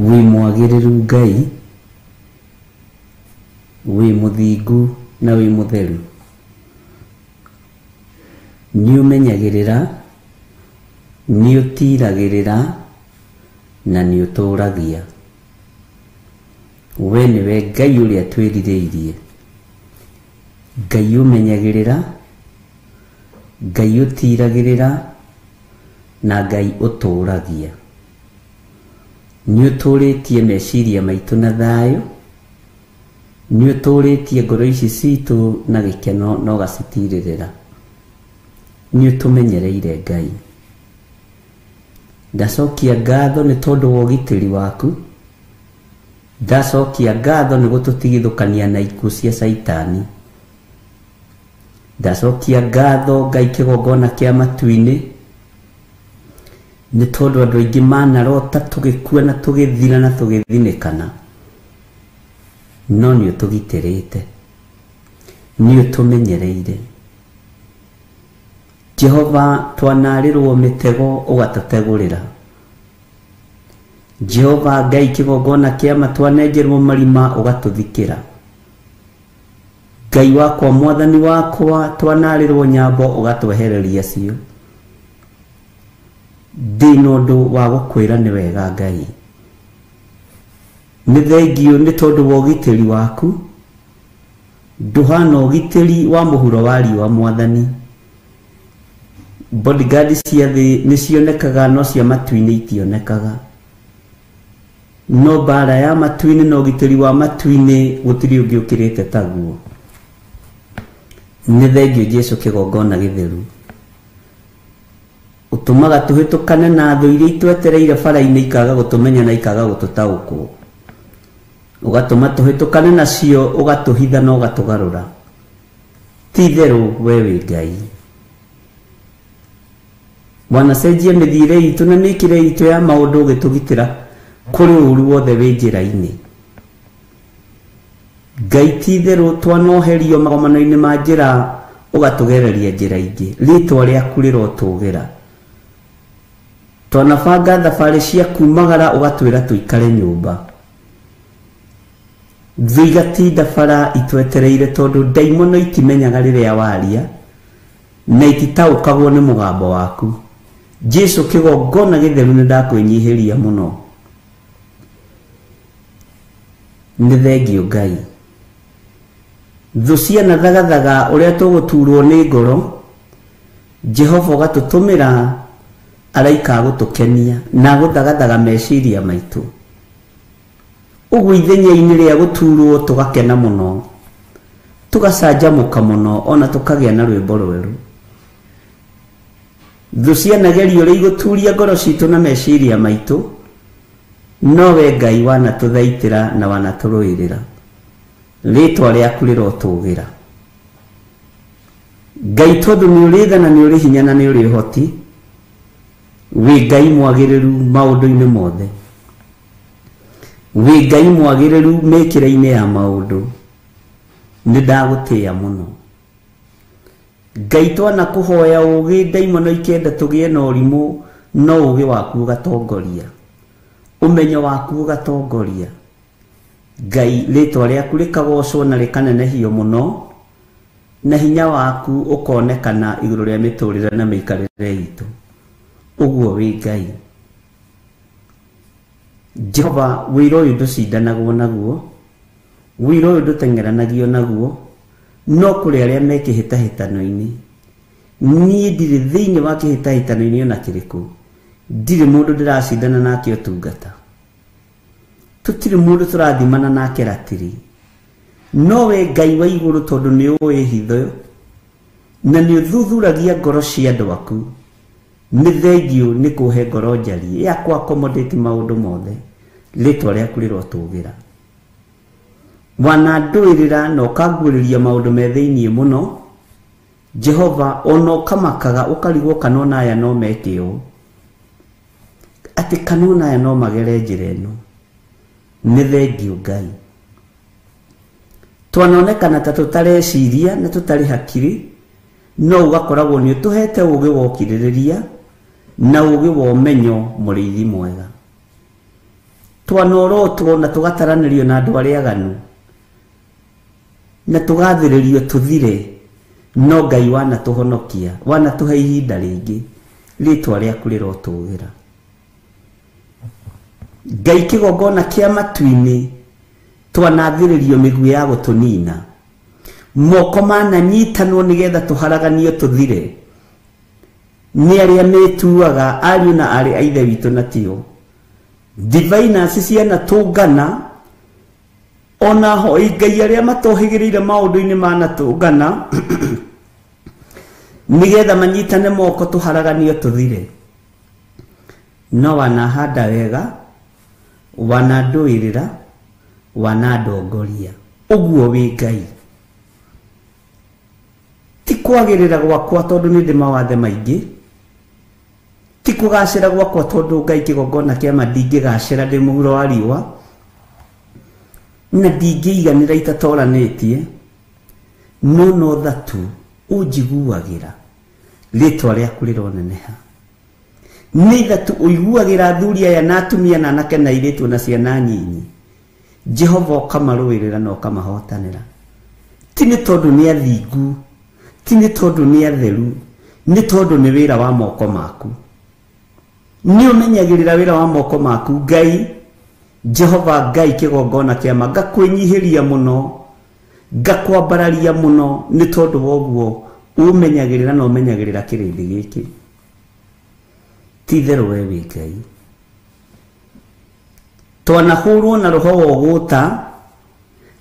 wi mwagiriru Ngai, wi muthingu na wi mutheru, ni umenyagirira, ni utiragirira na ni uturagia. We niwe Ngai uria twiririirie, Ngai umenyagirira, Ngai utiragirira na Ngai uturagia. Ni uturitie meciria maitu na thayo, ni uturitie ngoro ici citu na gikeno no gacitirĩrĩra. Ni utumenyereire Ngai. Ndacokia ngatho ni tondu wa ugitiri waku, ndacokia ngatho ni gututigithukania na ikuũ cia Saitani, ndacokia ngatho Ngai kigongona kia matu-ini ni tondu andu aingi manarota tugikua na tugithira na tugithinikana, no ni utugitirite, ni utumenyereire. Jehova, twanarirwo mitego ugatategurira. Jehova Ngai kigongona kia matwanenjerwo marima ugatuthikira. Ngai wakwa mwathani wakwa, twanarirwo nyambo ugatwehereria cio. Ndina undu wa gukwira ni wega Ngai. Ni thengio ni tondu wa ugitiri waku, nduhana ugitiri wa muhuro wa riũa mwathani. Bodyguard cia thi ni cionekaga no cia matu-ini itionekaga. No bara ya matu-ini na ugitiri wa matu-ini gutiri ungi ukirite taguo. Ni thengio Jesu kigongona githeru. Utumaga tuhitukane na thu iria itwetereire bara-ini ikaga gutumenya na ikaga gututaũkwo. Ugatuma tuhitukane nacio, ugatuhitha na ugatugarura. Ti theru we wi Ngai. Wanacenjia mithire itu na mikire itu ya maundu ugitugitira kuri uru wothe wi njira-ini. Ngai ti theru twanoherio magomano-ini ma njira ugatugereria njira ingi. Ritwa riaku rirotugira. Twanabanga thabari cia kumagara ugatwira tuikare nyumba. Thigatinda bara itwetereire tondu ndaimono itimenyaga riria waria na ititaũkagwo ni mugambo waku. Jesu kigongona githeru ni ndakwinyihiria muno. Ni thengio Ngai. Thu ciana thagathaga uria tuguturwo ni ngoro, Jehova ugatutumira araika gutukenia na guthagathaga meciria maitu. Uguo ithenya-ini ria guturwo tugakena muno, tugacanjamuka muno, ona tukagia na rwimbo rweru. Thu cianageria uria iguturia ngoro citu na meciria maitu, no we Ngai wanatuthaitira na wanaturuirira. Ritwa riaku rirotugira. Ngai tondu ni uri tha na ni uri hinya na ni uri hoti, wi Ngai mwagiriru maundu-ini mothe. Wi Ngai mwagiriru mikire-ini ya maundu. Ni ndagutia muno. Ngai twana kuhoya ugi ndaimono ikenda tugie na urimu, no ugi waku ugatongoria, umenyo waku ugatongoria. Ngai ritwa riaku rikagocwo na rikanenehio muno, na hinya waku ukonekana iguru ria miturire na miikarire itu. Uguo wi Ngai. Jehova, wira uyu nducindanagwo naguo, wira uyu ndutengeranagio naguo, no kuri aria me kihitahitano-ini. Nie ndiri thiini wa kihitahitano-ini ona kiriku. Ndiri mundu ndiracindana nake utungata. Tutiri mundu turathimana nake ratiri. No we Ngai wa iguru tondu ni uwi hitho na ni uthuthuragia ngoro cia andu aku. Ni thengio ni kuhe ngoro njari ya ku accommodate maundu mothe. Ritwa riaku rirotugira. Wananduirira na ukanguriria maundu me thiini muno. Jehova, ona ukamakaga ukarigwo kanona aya no meke ũ, ati kanona aya no magere njira ĩno. Ni thengio Ngai. Twanonekana ta tutareciria na tutari hakiri, no ugakoragwo ni utuhete ugi wa ukiririria na ugi wa umenyo muriithi mwega. twanorotwo na tugataranĩrio na andũ arĩa aganu na tugathĩrĩrio tuthire, no Ngai wanatũhonokia, wanatũhe ihinda rĩngĩ, rĩtwa rĩaku rĩrotũũgĩra. Ngai kĩgongona kĩa matu-inĩ twanathĩrĩrio mĩguĩ ya gũtũnina, moko mananyitanwo nĩgetha tũharaganio tũthire, nĩ arĩa mĩtuaga ariũ na arĩ a ithe witũ na tio diviners ciana tũngana, ona hoi Ngai arĩa matohĩgĩrĩire maũndũ-inĩ manatũngana nĩgetha manyitane moko tũharaganio tũthire. No wanahanda wega, wanandũĩrĩra, wanandongoria, ũguo wĩ Ngai. Ti kwagĩrĩra gwakwa tondũ nĩ ndĩ mawathe maingĩ, ti kũgacĩra gwakwa tondũ Ngai kĩgongona kĩa ma ndingĩgacĩra ndĩ mũhuro wa riũa, na ndingĩiganĩra itatoranĩtie, no thatu ũnjiguagĩra, rĩtwa rĩaku rĩroneneha. Nĩ ithatu ũiguagĩra athuri aya na atumia na anake na airĩtu na ciana nyinyi, Jehova ũkamarũĩrĩra na ũkamahotanĩra. Ti nĩ tondũ nĩ athingu, ti nĩ tondũ nĩ atheru, nĩ tondũ nĩ wĩra wa moko maku. Nĩ ũmenyagĩrĩra wĩra wa moko maku Ngai, Jehova Ngai kĩgongona kĩama, ngakwĩnyihĩria mũno, ngakwambararia mũno, nĩ tondũ woguo ũmenyagĩrĩra na ũmenyagĩrĩra kĩrĩndĩ gĩkĩ. Ti therũ we wĩ Ngai. Twanahũrwo na roho wa ũgũta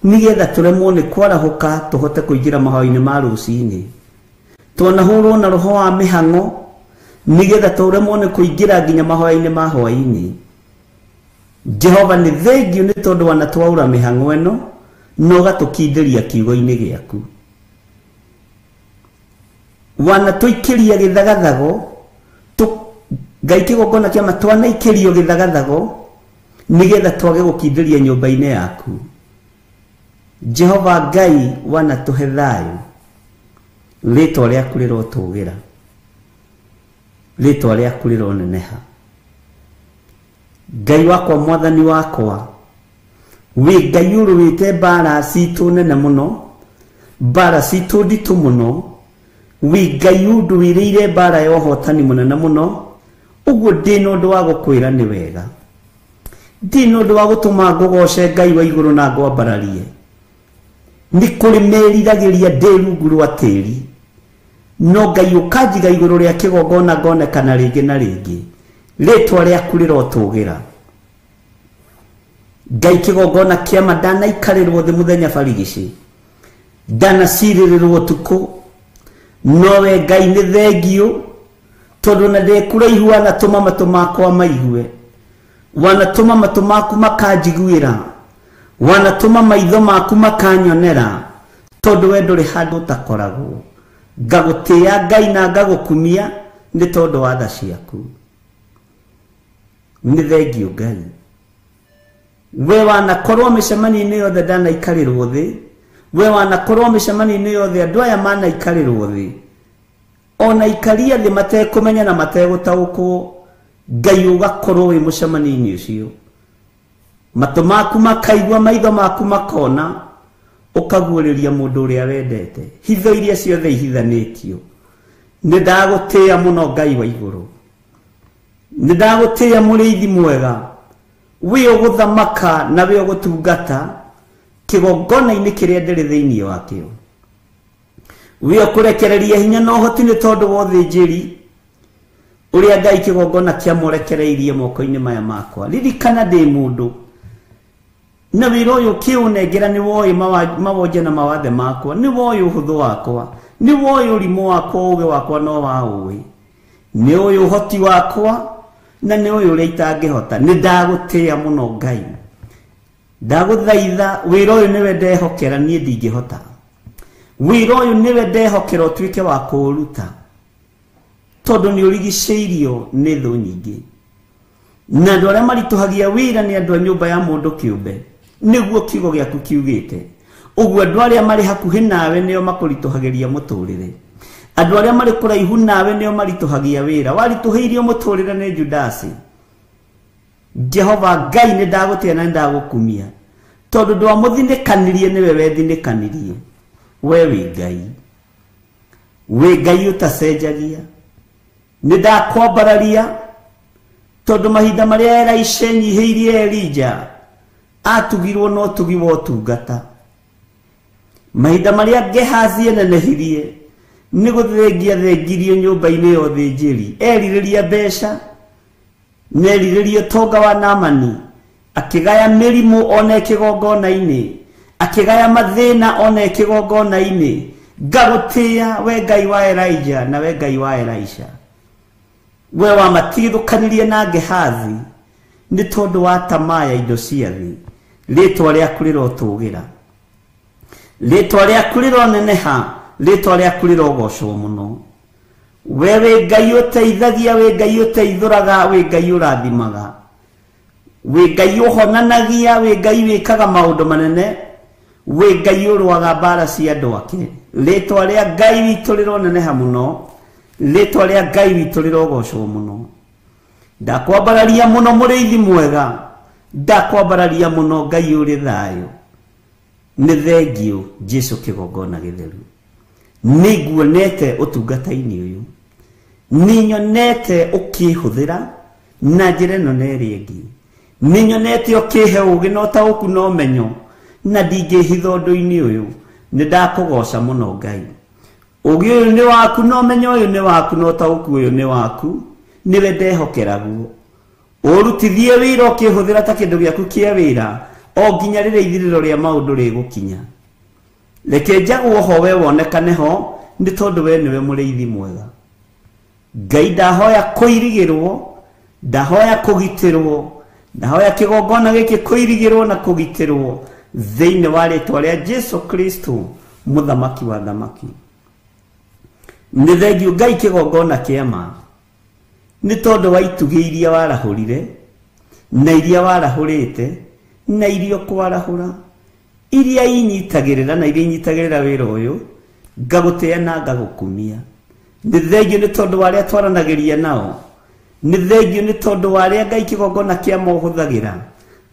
nĩgetha tũremwo nĩ kwarahũka tũhote kũingĩra mahoya-inĩ ma rũcinĩ. Twanahũrwo na roho wa mĩhang'o nĩgetha tũremwo nĩ kũingĩra nginya mahoya-inĩ ma hwaĩ-inĩ. Jehova nĩ thengio nĩ tondũ wanatwaura mĩhang'o ĩno na ũgatũkindĩria kiugo-inĩ gĩaku. Wanatũikĩria gĩthagathago, Ngai kĩgongona kĩama twanaikĩrio gĩthagathago nĩgetha twage gũkindĩria nyũmba-inĩ yaku. Jehova Ngai wanatũhe thayũ, rĩtwa rĩaku rĩrotũũgĩra, rĩtwa rĩaku rĩroneneha. Ngai wakwa, mwathani wakwa, wĩ Ngai ũrũĩte mbara citũ nene mũno, mbara citũ nditũ mũno, wĩ Ngai ũndũĩrĩire mbara ya ũhotani mũnene mũno. Ũguo ndĩ na ũndũ wa gũkwĩra nĩ wega, ndĩ na ũndũ wa gũtũma ngũgoce Ngai wa igũrũ na ngwambararie. Nĩ kũrĩ meriragĩria ndĩ rungu rwa tĩri, no Ngai ũkanjiga igũrũ rĩa kĩgongona ngonekana rĩngĩ na rĩngĩ, rĩtwa rĩaku rĩrotũũgĩra. Ngai kĩgongona kĩama ndanaikarĩrwo thĩ mũthenya barigici, ndanacirĩrĩrwo ũtukũ, nowe Ngai nĩ thengio tondũ na ndĩkũraihu wanatũma matũ makwa maigue, wanatũma matũ maku makanjiguĩra, wanatũma maitho maku makanyonera, tondũ we ndũrĩ handũ ũtakoragwo. Ngagũtĩĩa Ngai na ngagũkumia nĩ tondũ wa tha ciaku. Nĩ thengio Ngai. We wanakorwo mĩcemanio-inĩ yothe ndanaikarĩrwo thĩ, we wanakorwo mĩcemanio-inĩ yothe andũ aya manaikarĩrwo thĩ, ona ikaria thĩ matekũmenya na mategũtaũkwo, Ngai ũgakorwo wĩ mũcemanio-inĩ ũcio. Matũ maku makaigua, maitho maku makona, ũkaguũrĩria mũndũ ũrĩa wendete. Hitho iria ciothe ihithanĩtio. Nĩ ndagũtĩĩa mũno Ngai wa igũrũ, nĩ ndagũtĩĩa mũrĩithi mwega, wĩ ũgũthamaka na wĩ ũgũtungata kĩgongona-inĩ kĩrĩa ndĩrĩ thĩinĩ wakĩo. Wĩ ũkũrekereria hinya na ũhoti nĩ tondũ wa ũthĩnjĩri ũrĩa Ngai kĩgongona kĩamũrekereirie moko-inĩ maya makwa. Ririkana ndĩ mũndũ, na wĩra ũyũ kĩũnengera nĩ woĩ mawonje na mawathe makwa, nĩ woĩ ũhũthũ wakwa, nĩ woĩ ũrimũ wakwa, ũũgĩ wakwa no wa ũĩ, nĩ ũĩ ũhoti wakwa, na nĩ ũĩ ũrĩa itangĩhota. Nĩ ndagũtĩĩa mũno Ngai, ndagũthaitha, wĩra ũyũ nĩwe ndehokera, niĩ ndingĩhota. Wĩra ũyũ nĩwe ndehokera ũtuĩke wa kũũruta, tondũ nĩ ũrigicĩirio nĩ thũ nyingĩ, na andũ arĩa maritũhagia wĩra nĩ andũ a nyũmba ya mũndũ kĩũmbe, nĩguo kiugo gĩaku kiugĩte. Ũguo andũ arĩa marĩ hakuhĩ nawe nĩo makũritũhagĩria mũtũrĩre, andũ arĩa marĩ kũraihu nawe nĩo maritũhagia wĩra. Waritũhĩirio mũtũrĩre nĩ Judasi, Jehova Ngai nĩ ndagũtĩa na ndagukumia tondũ ndwamũthinĩkanirie nĩwe wethinĩkanirie we wĩ Ngai ũtacenjagia nĩ ndakwambararia tondũ mahinda marĩa Elisha nyihĩirie Elija atugirwo no tugiwo ũtungata mahinda marĩa Gehazi enenehirie nĩ gũthengia thengirio nyũmba-inĩ ya ũthĩnjĩri erirĩria mbeca nerirĩria ũtonga wa Naamani akĩgaya mĩrimũ ona kĩgongona-inĩ akĩgaya mathĩna ona kĩgongona-inĩ ngagũtĩya we Ngai wa Elija na we Ngai wa Elisha we wamatigithũkanirie na Gehazi nĩ tondũ wa tamaa ya indo cia thĩ rĩtwa rĩaku rĩrotũgĩra rĩtwa rĩaku rĩroneneha rĩtwa rĩaku rĩrogocwo mũno we wĩ Ngai ũteithagia we Ngai ũteithũraga we Ngai ũrathimaga we Ngai ũhonanagia we Ngai wĩkaga maũndũ manene we Ngai ũrũaga mbara cia andũ ake rĩtwa rĩa Ngai witũ rĩroneneha mũno rĩtwa rĩa Ngai witũ rĩrogocwo mũno ndakwambararia mũno mũrĩithi mwega ndakwambararia mũno Ngai ũrĩ thayũ nĩ thengio Jesũ kĩgongona gĩtheru nĩnguonete ũtungata-inĩ ũyũ nĩnyonete ũkĩhũthĩra na njĩra ĩno na ĩrĩa ĩngĩ nĩnyonete ũkĩhe ũũgĩ na ũtaũku na ũmenyo na ndingĩhitha ũndũ-inĩ ũyũ nĩ ndakũgoca mũno Ngai ũũgĩ ũyũ nĩ waku na ũmenyo ũyũ nĩ waku na ũtaũku ũyũ nĩ waku nĩwe ndehokera guo ũrutithie wĩra ũkĩhũthĩra ta kĩndũ gĩaku kĩa wĩra o nginya rĩrĩa ithirĩro rĩa maũndũ rĩgũkinya reke njagwo ho we wonekane ho nĩ tondũ we nĩwe mũrĩithi mwega Ngai ndahoya kũirigĩrwo ndahoya kũgitĩrwo ndahoya kĩgongona gĩkĩ kũirigĩrwo na kũgitĩrwo thĩinĩ wa rĩtwa rĩa Jesũ Kristo mũthamaki wa thamaki nĩ thengio Ngai kĩgongona kĩama nĩ tondũ wa itugĩ iria warahũrire na iria warahũrĩte na iria kwarahũra iria inyitagĩrĩra na iria inyitagĩrĩra wĩra ũyũ ngagũtĩa na ngagũkumia nĩ thengio nĩ tondũ wa arĩa twaranagĩria nao nĩ thengio nĩ tondũ wa arĩa Ngai kĩgongona kĩama ũhũthagĩra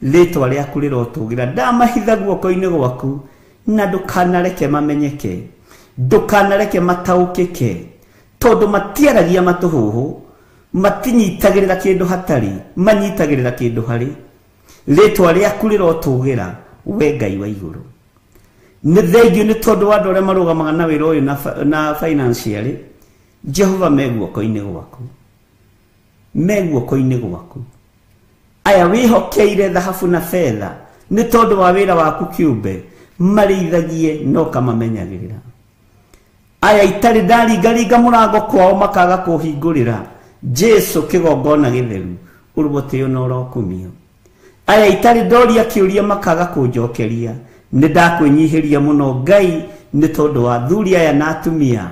rĩtwa rĩaku rĩrotũgĩra ndamahitha guoko-inĩ gwaku na ndũkanareke mamenyeke ndũkanareke mataũkĩke tondũ matiaragia matũhũhũ matinyitagĩrĩra kĩndũ hatarĩ manyitagĩrĩra kĩndũ harĩ rĩtwa rĩaku rĩrotũgĩra we Ngai wa igũrũ nĩ thengio nĩ tondũ wa andũ arĩa marũgamaga na wĩra ũyũ na financially Jehova me guoko-inĩ gwaku me guoko-inĩ gwaku aya wĩhokeire thahabu na fedha nĩ tondũ wa wĩra waku kĩũmbe marĩithagie no kamamenyagĩrĩra aya itarĩ ndaringaringa mũrango kwao makaga kũhingũrĩra Jesũ kĩgongona gĩtheru ũrũbotĩo na ũrokumio aya itarĩ ndoria kĩũria makaga kũnjokeria nĩ ndakwĩnyihĩria mũno Ngai nĩ tondũ wa thuri aya na atumia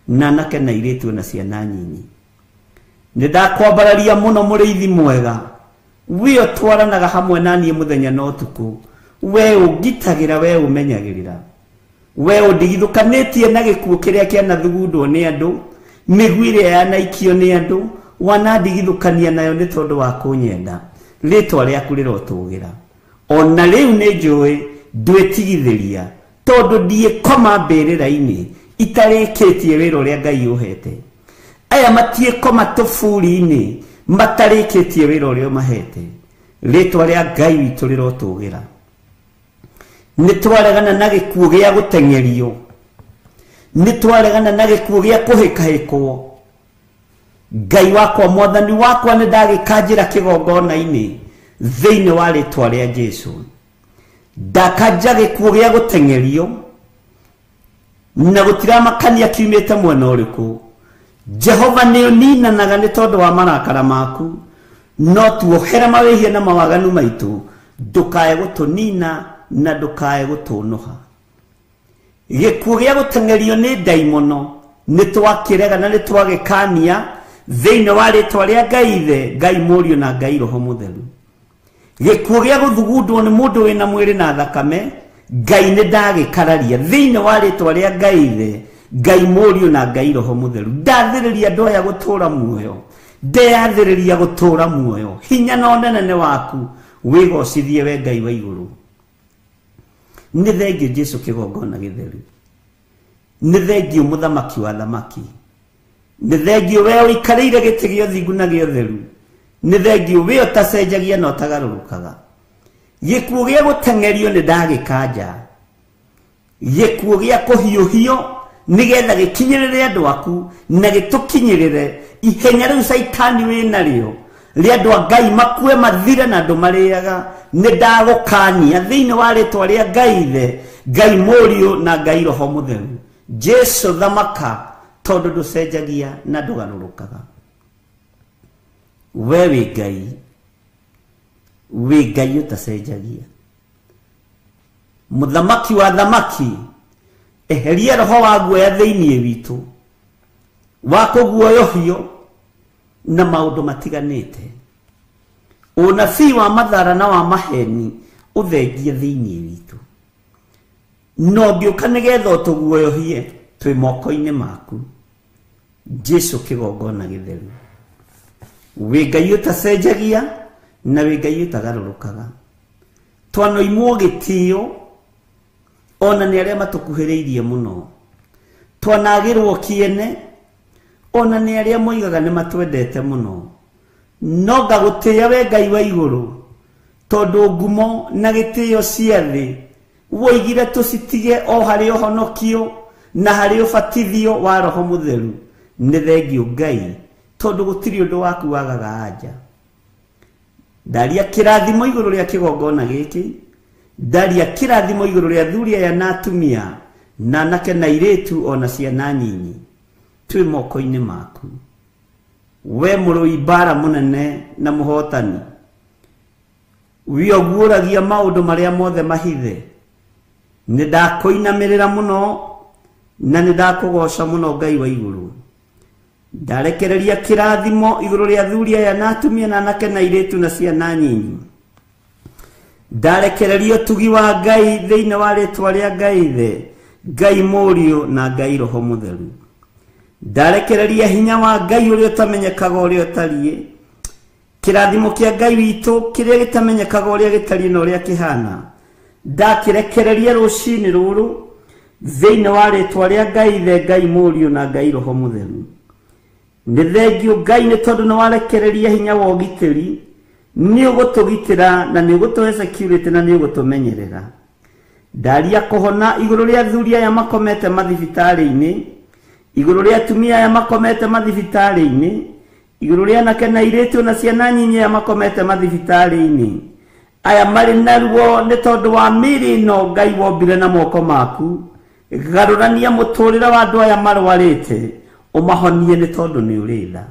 na anake na airĩtu na ciana nyinyi nĩ ndakwambararia mũno mũrĩithi mwega we ũtwaranaga hamwe na niĩ mũthenya na ũtukũ we ũngitagĩra we ũmenyagĩrĩra we ũndigithũkanĩtie na gĩkuũ kĩrĩa kĩanathugundwo nĩ andũ mĩguĩ ĩrĩa yanaikio nĩ andũ wanandigithũkania nayo nĩ tondũ wa kũnyenda rĩtwa rĩaku rĩrotũgĩra ona rĩu nĩ njũĩ ndwĩtigithĩria tondũ ndiĩkoma mbĩrĩra-inĩ itarĩkĩtie wĩra ũrĩa Ngai ũhete aya matiĩkoma tũburi-inĩ matarĩkĩtie wĩra ũrĩa ũmahete rĩtwa rĩa Ngai witũ rĩrotũgĩra nĩ twaregana na gĩkuũ gĩa gũteng'erio nĩ twaregana na gĩkuũ gĩa kũhĩkahĩkwo Ngai wakwa mwathani wakwa nĩ ndagĩkanjĩra kĩgongona-inĩ thĩinĩ wa rĩtwa rĩa Jesũ ndakanja gĩkuũ gĩa gũteng'erio na gũtiramakania kiumĩte mwena ũrĩkũ Jehova nĩ ũninanaga nĩ tondũ wa marakara maku no tuohere mawĩhia na mawaganu maitũ ndũkae gũtũnina na ndũkae gũtũnũha gĩkuũ gĩa gũteng'erio nĩ ndaimono nĩ twakĩrega na nĩ twagĩkania thĩinĩ wa rĩtwa rĩa Ngai Ithe Ngai Mũriũ na Ngai Roho Mũtheru gĩkuũ gĩa gũthugundwo nĩ mũndũ wĩna mwĩrĩ na thakame Ngai nĩ ndagĩkararia thĩinĩ wa rĩtwa rĩa Ngai Ithe Ngai Mũriũ na Ngai Roho Mũtheru ndathĩrĩria andũ aya gũtũũra muoyo ndeyathĩrĩria gũtũũra muoyo hinya na ũnene waku wĩgocithie we Ngai wa igũrũ. Nĩ thengio Jesu kĩgongona gĩtheru, nĩ thengio mũthamaki wa thamaki, nĩ thengio we ũikarĩire gĩtĩ gĩa ũthingu na gĩa ũtheru, nĩ thengio we ũtacenjagia na ũtagarũrũkaga. Gĩkuũ gĩa gũteng'erio nĩ ndagĩkanja, gĩkuũ gĩa kũhiũhio nĩgetha gĩkinyĩrĩre andũ aku na gĩtũkinyĩrĩre ihenya rĩu Saitani wĩ narĩo rĩa andũ a Ngai makue mathire na andũ marĩaga. Nĩ ndagũkania thĩinĩ wa rĩtwa rĩa Ngai Ithe, Ngai Mũriũ na Ngai Roho Mũtheru. Jesu thamaka tondũ ndũcenjagia na ndũgarũrũkaga. We wĩ Ngai, wĩ Ngai ũtacenjagia, mũthamaki wa thamaki. Eheria roho wa guoya thĩinĩ witũ wa kũguoyohio na maũndũ matiganĩte. Ũnabii wa mathara na wa maheni ũthengie thĩinĩ witũ. No ngĩũka nĩgetha ũtũguoyohie twĩ moko-inĩ maku. Jesu kĩgongona gĩtheru, wĩ Ngai ũtacenjagia na wĩ Ngai ũtagarũrũkaga. Twanoimwo gĩtĩo ona nĩ arĩa matũkuhĩrĩirie mũno, twanagĩrwo kĩene ona nĩ arĩa moigaga nĩ matwendete mũno. No ngagũtĩĩa we Ngai wa igũrũ tondũ ngumo na gĩtĩo cia thĩ woigire tũcitige o harĩ ũhonokio na harĩ ũbatithio wa Roho Mũtheru. Nĩ thengio Ngai tondũ gũtirĩ ũndũ waku wagaga anja. Ndaria kĩrathimo igũrũ rĩa kĩgongona gĩkĩ, ndaria kĩrathimo igũrũ rĩa athuri aya na atumia na anake na airĩtu ona ciana nyinyi twĩ moko-inĩ maku. We mũrũi mbara mũnene na mũhotani, we ũguũragia maũndũ marĩa mothe mahithe. Nĩ ndakũinamĩrĩra mũno na nĩ ndakũgoca mũno Ngai wa igũrũ. Ndarekereria kĩrathimo igũrũ rĩa athuri aya na atumia na anake na airĩtu na ciana nyinyi. Ndarekereria ũtugi wa Ngai thĩinĩ wa rĩtwa rĩa Ngai Ithe, Ngai Mũriũ na Ngai Roho Mũtheru. Ndarekereria hinya wa Ngai ũrĩa ũtamenyekaga ũrĩa ũtariĩ, kĩrathimo kĩa Ngai witũ kĩrĩa gĩtamenyekaga ũrĩa gĩtariĩ na ũrĩa kĩhana. Ndakĩrekereria rũcinĩ rũrũ thĩinĩ wa rĩtwa rĩa Ngai Ithe, Ngai Mũriũ na Ngai Roho Mũtheru. Nĩ thengio Ngai nĩ tondũ nĩ warekereria hinya wa ũgitĩri, nĩ ũgũtũgitĩra na nĩ ũgũtũhe security na nĩ ũgũtũmenyerera. Ndaria kũhona igũrũ rĩa athuri aya makomete mathibitarĩ-inĩ, igũrũ rĩa atumia aya makomete mathibitarĩ-inĩ, igũrũ rĩa anake na airĩtu na ciana nyinyi aya makomete mathibitarĩ-inĩ. Aya marĩ naruo nĩ tondũ wa mĩĩrĩ ĩno Ngai wombire na moko maku. Garũrania mũtũũrĩre wa andũ aya marwarĩte, ũmahonie nĩ tondũ nĩ ũrĩ tha.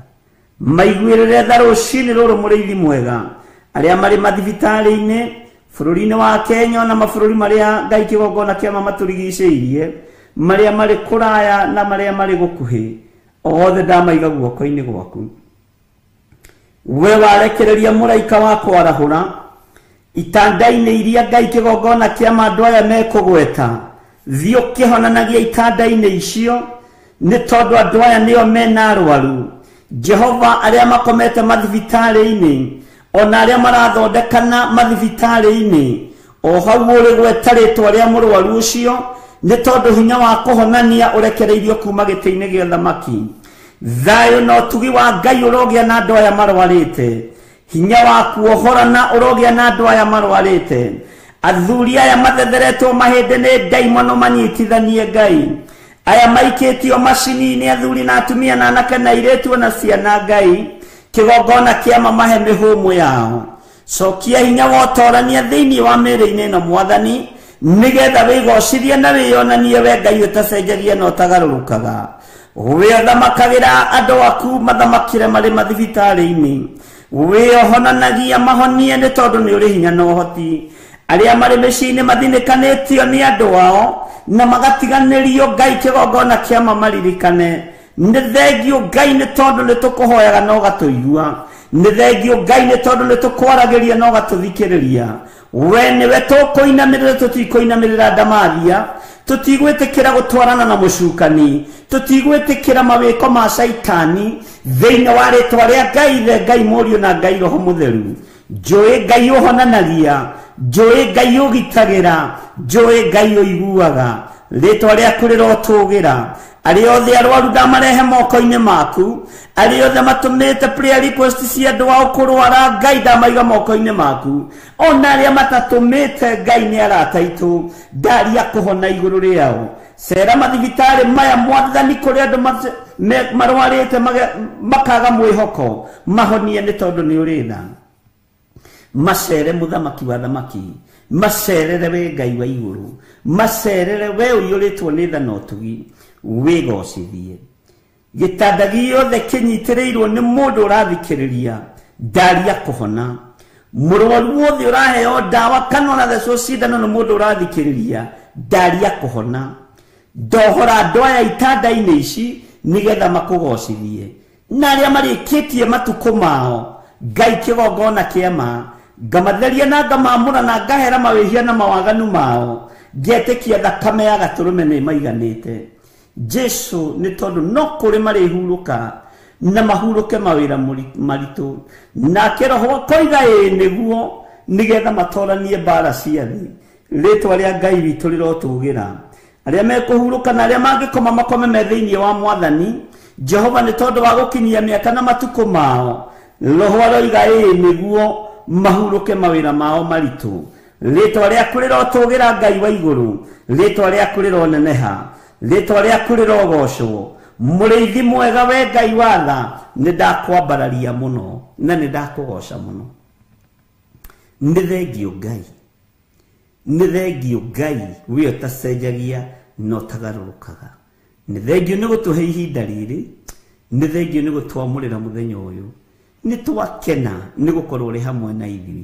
Maiguĩrĩre tha rũcinĩ rũrũ mũrĩithi mwega, arĩa marĩ mathibitarĩ-inĩ bũrũri-inĩ wa Kenya na mabũrũri marĩa Ngai kĩgongona kĩama matũrigicĩirie, marĩa marĩ kũraya na marĩa marĩ gũkuhĩ, othe ndamaiga guoko-inĩ gwaku. We warekereria mũraika wa kwarahũra itanda-inĩ iria Ngai kĩgongona kĩama andũ aya mekũgweta, thiĩ ũkĩhonanagia itanda-inĩ icio nĩ tondũ andũ aya nĩo mena arwaru. Jehova, arĩa makomete mathibitarĩ-inĩ ona arĩa marathondekana mathibitarĩ-inĩ, o hau ũrĩ gweta rĩtwa rĩa mũrwaru ũcio nĩ tondũ hinya wa kũhonania ũrekereirio kuma gĩtĩ-inĩ gĩa thamaki. Thayũ na ũtugi wa Ngai ũrogĩa na andũ aya marwarĩte, hinya wa kuohorana ũrogĩa na andũ aya marwarĩte. Athuri aya mathetheretwo mahĩndĩ nĩ ndaimono manyitithanie Ngai, aya maikĩtio macini-inĩ athuri na atumia na anake na airĩtu na ciana Ngai, kĩgongona kĩama mahe mĩhũmũ yao. Cokia hinya wa ũtorania thĩinĩ wa mĩĩrĩ-inĩ ĩno Mwathani, nĩgetha wĩgocithie na wĩonanie we Ngai ũtacenjagia na ũtagarũrũkaga. Wĩthamakagĩra andũ aku mathamakĩre marĩ mathibitarĩ-inĩ, wĩohonanagia mahonie nĩ tondũ nĩ ũrĩ hinya na ũhoti. Arĩa marĩ mĩciĩ-inĩ mathinĩkanĩtio nĩ andũ ao na magatiganĩrio Ngai kĩgongona kĩama maririkane. Nĩ thengio Ngai nĩ tondũ nĩ tũkũhoyaga na ũgatũigua. Nĩ thengio Ngai nĩ tondũ nĩ tũkwaragĩria na ũgatũthikĩrĩria. We nĩwe tũkũinamĩrĩra, tũtikũinamĩrĩra ndamathia, tutigwetekera gutwarana na mucukani tutigwetekera mawiko ma shaitani thĩinĩ wa rĩtwa rĩa Ngai the Ngai Mũriũ na Ngai Roho Mũtheru njũĩ Ngai ũhonanagia njũĩ Ngai ũgitagĩra njũĩ Ngai ũiguaga rĩtwa rĩaku rĩrotũgĩra arĩ othe arwaru ndamarehe moko-inĩ maku arĩ othe matũmĩte prayer request cia andũ ao kũrwara Ngai ndamaiga moko-inĩ maku ona arĩa matatũmĩte Ngai nĩ arata aitũ ndaria kũhona igũrũ rĩao cera mathibitarĩ maya mwathani kũrĩ andũ marwarĩte makaga mwĩhoko mahonie nĩ tondũ nĩ ũrĩ tha macere mũthamaki wa thamaki macerere we Ngai wa igũrũ macerere we ũiyũrĩtwo nĩ tha na ũtugi wĩgocithie gĩtanda gĩothe kĩnyitĩrĩirwo nĩ mũndũ ũrathikĩrĩria ndaria kũhona mũrwaru wothe ũraheo ndawa kana ũrathecwo cindano nĩ mũndũ ũrathikĩrĩria ndaria kũhona ndohora andũ aya itanda-inĩ ici nĩgetha makũgocithie na arĩa marĩkĩtie matukũ mao Ngai kĩgongona kĩama ngamatheria na ngamamũra na ngahera mawĩhia na mawaganu mao ngetĩkia thakame ya gatũrũme nĩ maiganĩte Jesu nĩ tondũ no kũrĩ marĩhurũka na mahurũke mawĩra maritũ nake Roho koiga nĩguo nĩgetha matoranie mbara cia thĩ rĩtwa rĩa Ngai witũ rĩrotũgĩra arĩa mekũhurũka na arĩa mangĩkoma makome me thĩinĩ wa Mwathani Jehova nĩ tondũ wa gũkinyia mĩaka na matukũ mao Roho aroiga nĩguo mahurũke mawĩra mao maritũ rĩtwa rĩaku rĩrotũgĩra Ngai wa igũrũ rĩtwa rĩaku rĩroneneha rĩtwa rĩaku rĩrogocwo mũrĩithi mwega we Ngai wa tha nĩ ndakwambararia mũno na nĩ ndakũgoca mũno nĩ thengio Ngai nĩ thengio Ngai we ũtacenjagia no tagarũrũkaga nĩ thengio nĩ gũtũhe ihinda rĩrĩ nĩ thengio nĩ gũtwamũrĩra mũthenya ũyũ nĩ twakena nĩ gũkorwo ũrĩ hamwe na ithuĩ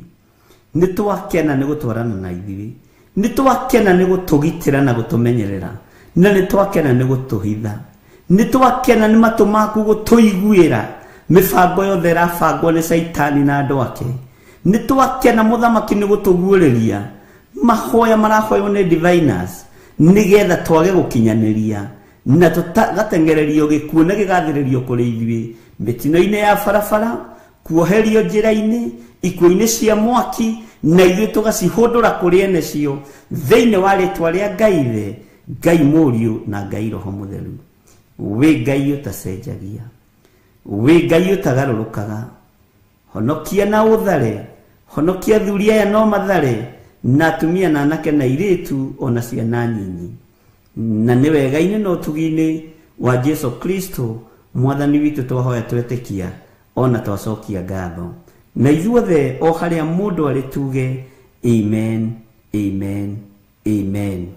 nĩ twakena nĩ gũtwarana na ithuĩ nĩ twakena nĩ gũtũgitĩra na gũtũmenyerera na nĩ twakena nĩ gũtũhitha nĩ twakena nĩ matũ maku gũtũiguĩra mĩbango yothe ĩrabangwo nĩ Saitani na andũ ake nĩ twakena mũthamaki nĩ gũtũguũrĩria mahoya marahoywo nĩ diviners nĩgetha twage gũkinyanĩria na tũgateng'ererio gĩkuũ na gĩgathĩrĩrio kũrĩ ithuĩ mĩtino-inĩ ya barabara kuoherio njĩra-inĩ ikuũ-inĩ cia mwaki na ithuĩ tũgacihũndũra kũrĩ ene cio thĩinĩ wa rĩtwa rĩa Ngai the Ngai Mũriũ na Ngai Roho Mũtheru we Ngai ũtacenjagia we Ngai ũtagarũrũkaga honokia na ũthare honokia athuri aya no mathare na atumia na anake na airĩtu ona ciana nyinyi na nĩ wega-inĩ na ũtugi-inĩ wa Jesu Kristo Mwathani witũ twahoya twetĩkia ona twacokia ngatho na ithuothe o harĩa mũndũ arĩ tuge amen amen amen.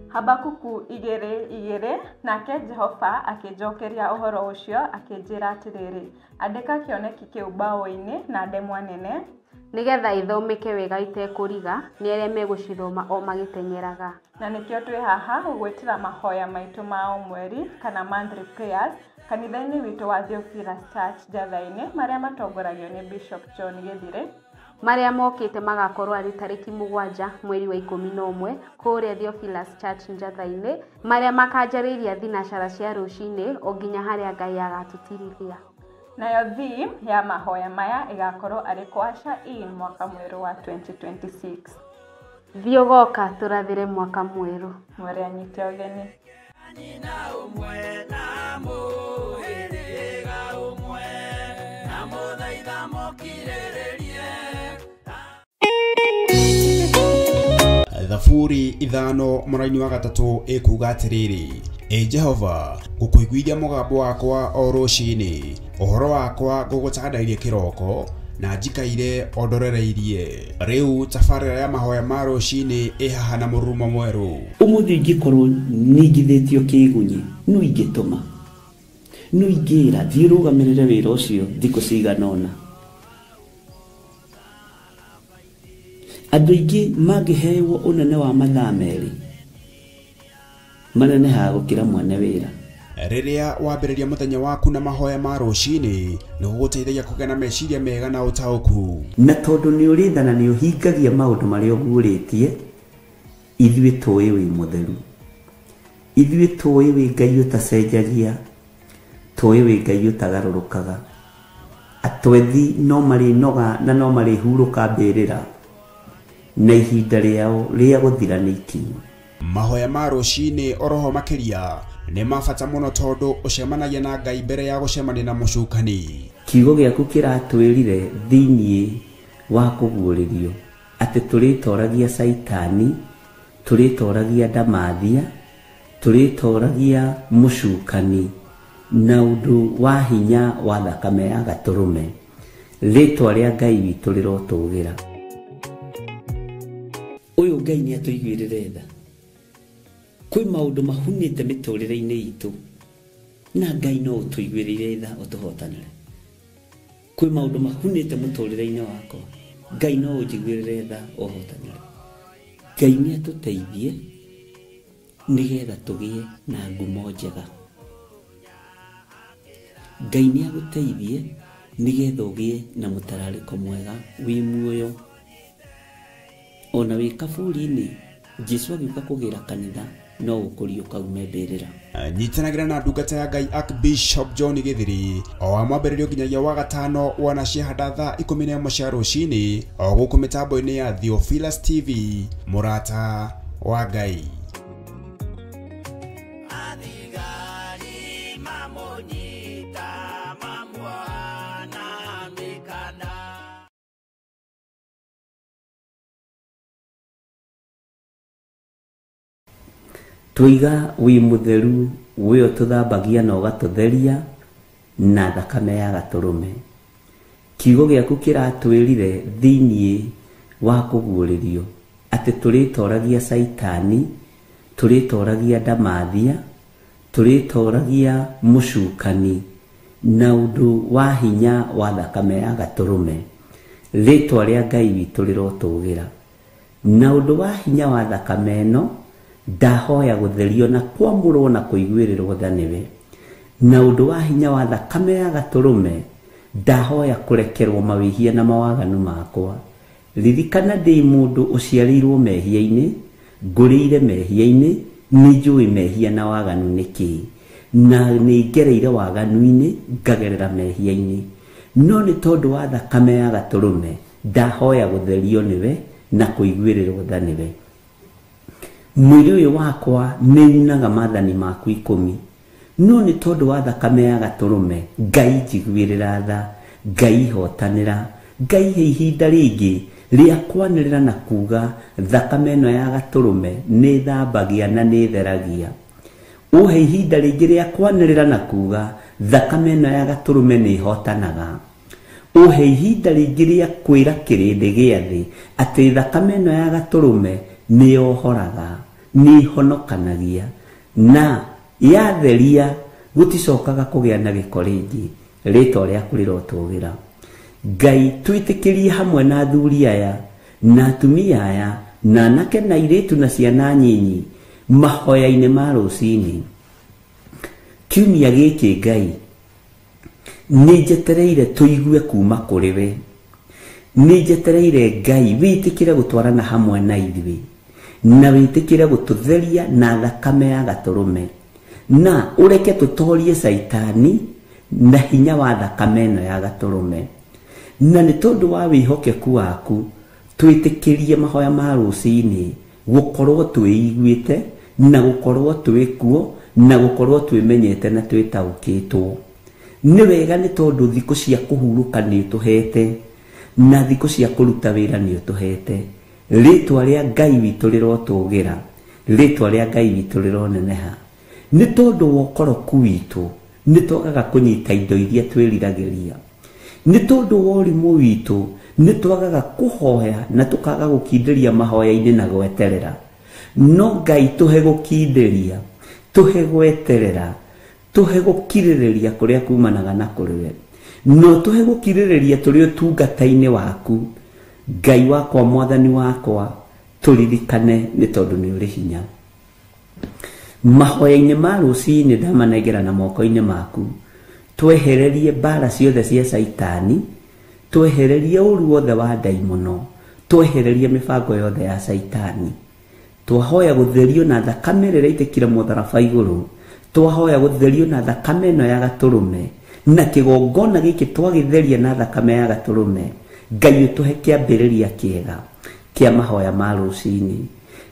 Habakuku igere nake Jehova akĩnjokeria ũhoro ũcio akĩnjĩra atĩrĩrĩ andĩka kĩoneki kĩu mbaũ-inĩ na ndemwa nene nĩgetha ithomeke wega itekũriga nĩ arĩa megũcithoma o magĩteng'eraga na nĩkĩo twĩ haha gũgwĩtĩra mahoya maitũ ma o mweri kana monthly prayers kanitha-inĩ witũ wa Theophilus Church Njatha-inĩ marĩa matongoragio nĩ Bishop John Gĩthire marĩa mokĩte magakorwo arĩ tarĩki 7 mweri wa 11 kũrĩa Theophilus Church Njatha-inĩ marĩa makanjarĩria thinacara cia rũcinĩ o nginya harĩa Ngai agatũtirithia. Nayo theme ya mahoya maya ĩgakorwo arĩ kũaca in mwaka mwerũ wa 2026. Thiĩ ũgoka tũrathĩre mwaka mwerũ. Mwere anyite ũgeni. Thaburi 5 mũraini wa 3 ĩkuuga atĩrĩrĩ Jehova ngũkũiguithia mũgambo wakwa o rũcinĩ ũhoro wakwa ngũgũcakandairie kĩroko na njikaire ondorereirie rĩu tabarĩra ya mahoya ma rũcinĩ ĩhaha na mũrurumo mwerũ ũmũthĩ ingĩkorwo nĩngithĩtio kĩgunyi no ingĩtũma no ingĩra thiĩ rũgamĩrĩre wĩra ũcio thikũ cigana ũna andũ aingĩ mangĩheyo ũnene wa mathaa merĩ manenehaga gũkĩra mwene wĩra riria wambiriria muthenya waku na mahoya ma rucini ni guguteithagia kugena meciria mega na utauku na tondu ni urithana ni uhingagia maundu maria uguritie ithuĩ tũĩ wĩ mũtheru ithuĩ tũĩ wĩ Ngai ũtacenjagia tũĩ wĩ Ngai ũtagarũrũkaga atwethi no marĩ noga na no marĩ hurũka mbĩrĩra na ihinda rĩao rĩa gũthira nĩ ikinyu mahoya ma rucini oroho makiria ni mabata muno tondu ucemanagia na Ngai mbere ya gucemania na mucukani kiugo gĩaku kĩratwĩrire thĩinĩ wa kũguũrĩrio atĩ tũrĩtoragia Saitani tũrĩtoragia Ndamathia tũrĩtoragia mucukani na ũndũ wa hinya wa thakame ya Gatũrũme rĩtwa rĩa Ngai witũ rĩrotũgĩra ũyũ Ngai nĩ atũiguĩrĩre tha kwĩ maũndũ mahunĩte mĩtũrĩre-inĩ itũ na Ngai no ũtũiguĩrĩre tha ũtũhotanĩre kwĩ maũndũ mahunĩte mũtũrĩre-inĩ wakwa Ngai no ũnjiguĩrĩre tha ũhotanĩre Ngai nĩ atũteithie nĩgetha tũgĩe na ngumo njega Ngai nĩ agũteithie nĩgetha ũgĩe na mũtararĩko mwega wĩ muoyo ona wĩ kaburi-inĩ Jesũ agĩũka kũgĩra kanitha no ũkũrio kaume mbĩrĩra nyitanagira na ndungata ya Ngai Archbishop John Githiri o wa mwambĩrĩrio nginyagia wa gatano wana ciahanda thaa 11 cia rũcinĩ o gũkũ mĩtambo-inĩ ya Theophilus TV mũrata wa Ngai twiga wĩ mũtheru wĩyo tũthambagia na ũgatũtheria na thakame ya Gatũrũme kiugo gĩaku kĩratwĩrire thĩinĩ wa kũguũrĩrio atĩ tũrĩtoragia Saitani tũrĩtoragia Ndamathia tũrĩtoragia mucukani na ũndũ wa hinya wa thakame ya Gatũrũme rĩtwa rĩa Ngai witũ rĩrotũgĩra na ũndũ wa hinya wa thakame ĩno ndahoya gũtherio na kwamũrwo na kũiguĩrĩrwo tha nĩwe na ũndũ wa hinya wa thakame ya Gatũrũme ndahoya kũrekerwo mawĩhia na mawaganu makwa ririkana ndĩ mũndũ ũciarĩirwo mehia-inĩ ngũrĩire mehia-inĩ nĩnjũĩ mehia na waganu nĩkĩ na nĩngereire waganu-inĩ ngagerera mehia-inĩ no nĩ tondũ wa thakame ya Gatũrũme ndahoya gũtherio nĩwe na kũiguĩrĩrwo tha nĩwe mwĩrĩ ũyũ wakwa nĩunaga maathani maku 10 no nĩ tondũ wa thakame ya Gatũrũme Ngai njiguĩrĩra tha Ngai hotanĩra Ngai he ihinda rĩngĩ rĩa kwanĩrĩra na kuga thakame ĩno ya Gatũrũme nĩ thambagia na nĩ theragia ũhe ihinda rĩngĩ rĩa kwanĩrĩra na kuga thakame ĩno ya Gatũrũme nĩ hotanaga ũhe ihinda rĩngĩ rĩa kwĩra kĩrĩndĩ gĩa thĩ atĩ thakame ĩno ya Gatũrũme nĩ yohoraga nĩ honokanagia na yatheria gũticokaga kũgĩa na gĩko rĩngĩ rĩtwa rĩaku rĩrotũgĩra Ngai twĩtĩkĩrie hamwe na athuri aya na atumia aya na anake na airĩtu na ciana nyinyi mahoya-inĩ ma rũcinĩ kiumia gĩkĩ Ngai nĩ njetereire tũigue kuma kũrĩ we nĩ njetereire Ngai wĩtĩkĩre gũtwarana hamwe na ithuĩ na wĩtĩkĩre gũtũtheria na thakame ya Gatũrũme na ũreke tũtorie Saitani na hinya wa thakame ĩno ya Gatũrũme na nĩ tondũ wa wĩhokeku waku twĩtĩkĩrie mahoya ma rũcinĩ gũkorwo twĩiguĩte na gũkorwo twĩkuo na gũkorwo twĩmenyete na twĩtaũkĩtwo nĩ wega nĩ tondũ thikũ cia kũhurũka nĩ tũhete na thikũ cia kũruta wĩra nĩ ũtũhete rĩtwa rĩa Ngai witũ rĩrotũgĩra rĩtwa rĩa Ngai witũ rĩroneneha nĩ tondũ wa ũkoroku witũ nĩ twagaga kũnyita indo iria twĩriragĩria nĩ tondũ wa ũrimũ witũ nĩ twagaga kũhoya na tũkaga gũkindĩria mahoya-inĩ na gweterera no Ngai tũhe gũkindĩria tũhe gweterera tũhe gũkirĩrĩria kũrĩa kumanaga na kũrĩwe no tũhe gũkirĩrĩria tũrĩ ũtungata-inĩ waku Ngai wakwa mwathani wakwa tũririkane nĩ tondũ nĩ ũrĩ hinya mahoya-inĩ ma rũcinĩ ndamanengera na moko-inĩ maku, twehererie mbara ciothe cia Saitani, twehererie ũru wothe wa ndaimono, twehererie mĩbango yothe ya Saitani. Twahoya gũtherio na thakame ĩrĩa ĩitĩkire mũtharaba igũrũ, twahoya gũtherio na thakame ĩno ya gatũrũme, na kĩgongona gĩkĩ twagĩtheria na thakame ya gatũrũme. Ngai ũtũhe kĩambĩrĩria kĩega kĩa mahoya ma rũcinĩ,